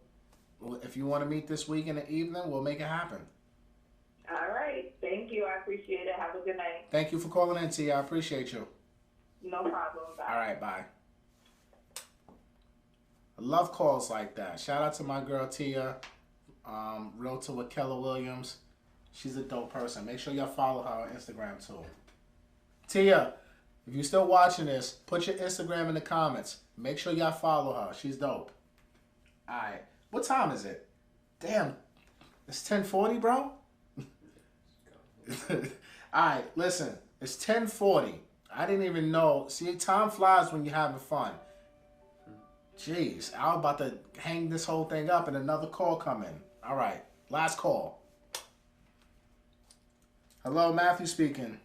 if you want to meet this week in the evening, we'll make it happen. All right. Thank you. I appreciate it. Have a good night. Thank you for calling in, Tia. I appreciate you. No problem. Bye. All right, bye. I love calls like that. Shout out to my girl, Tia, realtor with Keller Williams. She's a dope person. Make sure y'all follow her on Instagram, too. Tia, if you're still watching this, put your Instagram in the comments. Make sure y'all follow her. She's dope. All right. What time is it? Damn. It's 10:40, bro? All right, listen. It's 10:40. I didn't even know. See, time flies when you're having fun. Jeez. I was about to hang this whole thing up and another call come in. All right. Last call. Hello, Matthew speaking.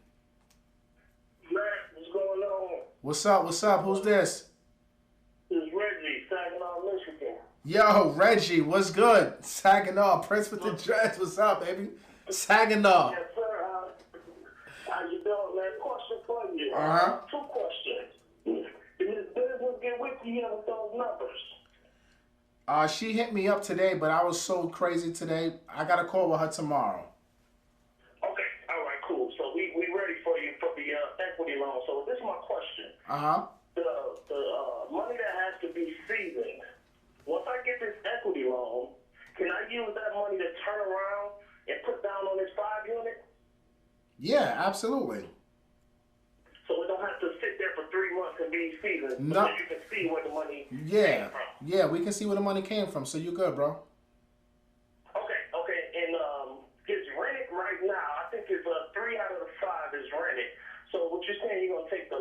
Matt, what's going on? What's up? What's up? Who's this? It's Reggie, Saginaw, Michigan. Yo, Reggie, what's good? Saginaw, Prince with the dreads. What's up, baby? Saginaw. Yes, sir. How you doing, man? Question for you. Uh-huh. 2 questions. Did this business get with you with those numbers? She hit me up today, but I was so crazy today. I got to call with her tomorrow. Okay, all right, cool. So we ready for you for the equity loan. So this is my question. Uh-huh. The money that has to be seasoned, once I get this equity loan, can I use that money to turn around and put down on this 5 unit? Yeah, absolutely. So it don't have to sit there for 3 months and be seasoned. No. So you can see where the money Yeah. came from. Yeah, we can see where the money came from, so you're good, bro. Okay. And it's rented right now. I think it's 3 out of the 5 is rented. So what you're saying, you're going to take the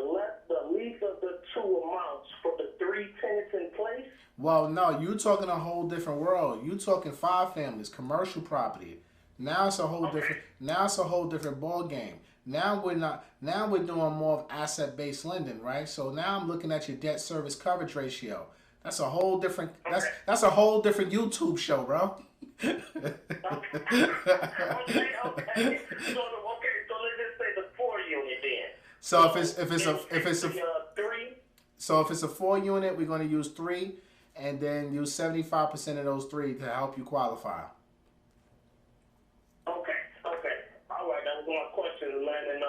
least of the 2 amounts for the 3 tenants in place? Well, no, you talking a whole different world. You talking 5 families, commercial property. Now it's a whole different. Now it's a whole different ball game. Now we're not. Now we're doing more of asset-based lending, right? So now I'm looking at your debt service coverage ratio. That's a whole different. That's a whole different YouTube show, bro. Okay. So let's just say the 4 unit then. So if it's a 3. So if it's a 4 unit, we're going to use 3, and then use 75% of those 3 to help you qualify. Okay. All right, that was my question, man. And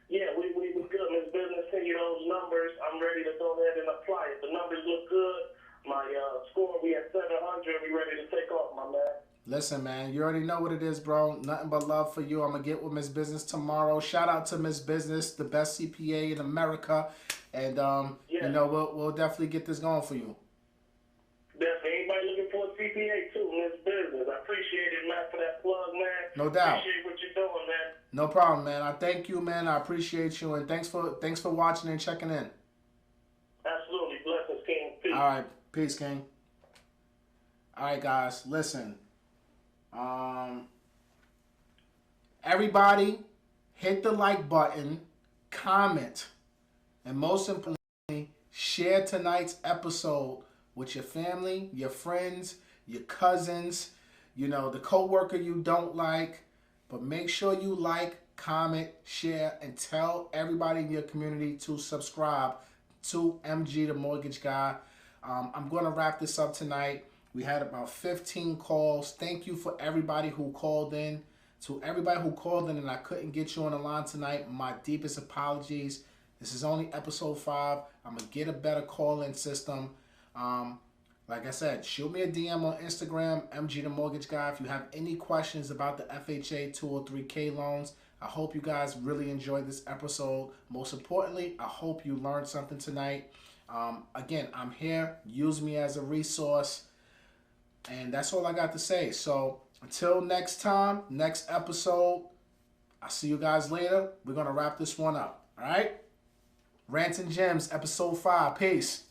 yeah, we good, Miss Business. Send you those numbers. I'm ready to go ahead and apply it. The numbers look good. My score, we at 700. We ready to take off, my man. Listen, man, you already know what it is, bro. Nothing but love for you. I'm going to get with Miss Business tomorrow. Shout out to Miss Business, the best CPA in America. And, you know, we'll definitely get this going for you. Definitely. Anybody looking for a CPA, too, Miss Business. I appreciate it, man, for that plug, man. No doubt. Appreciate what you're doing, man. No problem, man. I thank you, man. I appreciate you. And thanks for watching and checking in. Absolutely. Blessings, King. Peace. All right. Peace, King. All right, guys. Listen. Everybody, hit the like button, comment, and most importantly, share tonight's episode with your family, your friends, your cousins, you know, the coworker you don't like. But make sure you like, comment, share, and tell everybody in your community to subscribe to MG the Mortgage Guy. I'm going to wrap this up tonight. We had about 15 calls. Thank you for everybody who called in. To everybody who called in and I couldn't get you on the line tonight, my deepest apologies. This is only episode 5. I'm going to get a better call-in system. like I said, shoot me a DM on Instagram, MG the Mortgage Guy, if you have any questions about the FHA 203K loans. I hope you guys really enjoyed this episode. Most importantly, I hope you learned something tonight. Again, I'm here. Use me as a resource. And that's all I got to say. So until next time, next episode, I'll see you guys later. We're going to wrap this one up. All right? Rants and Gems, episode 5. Peace.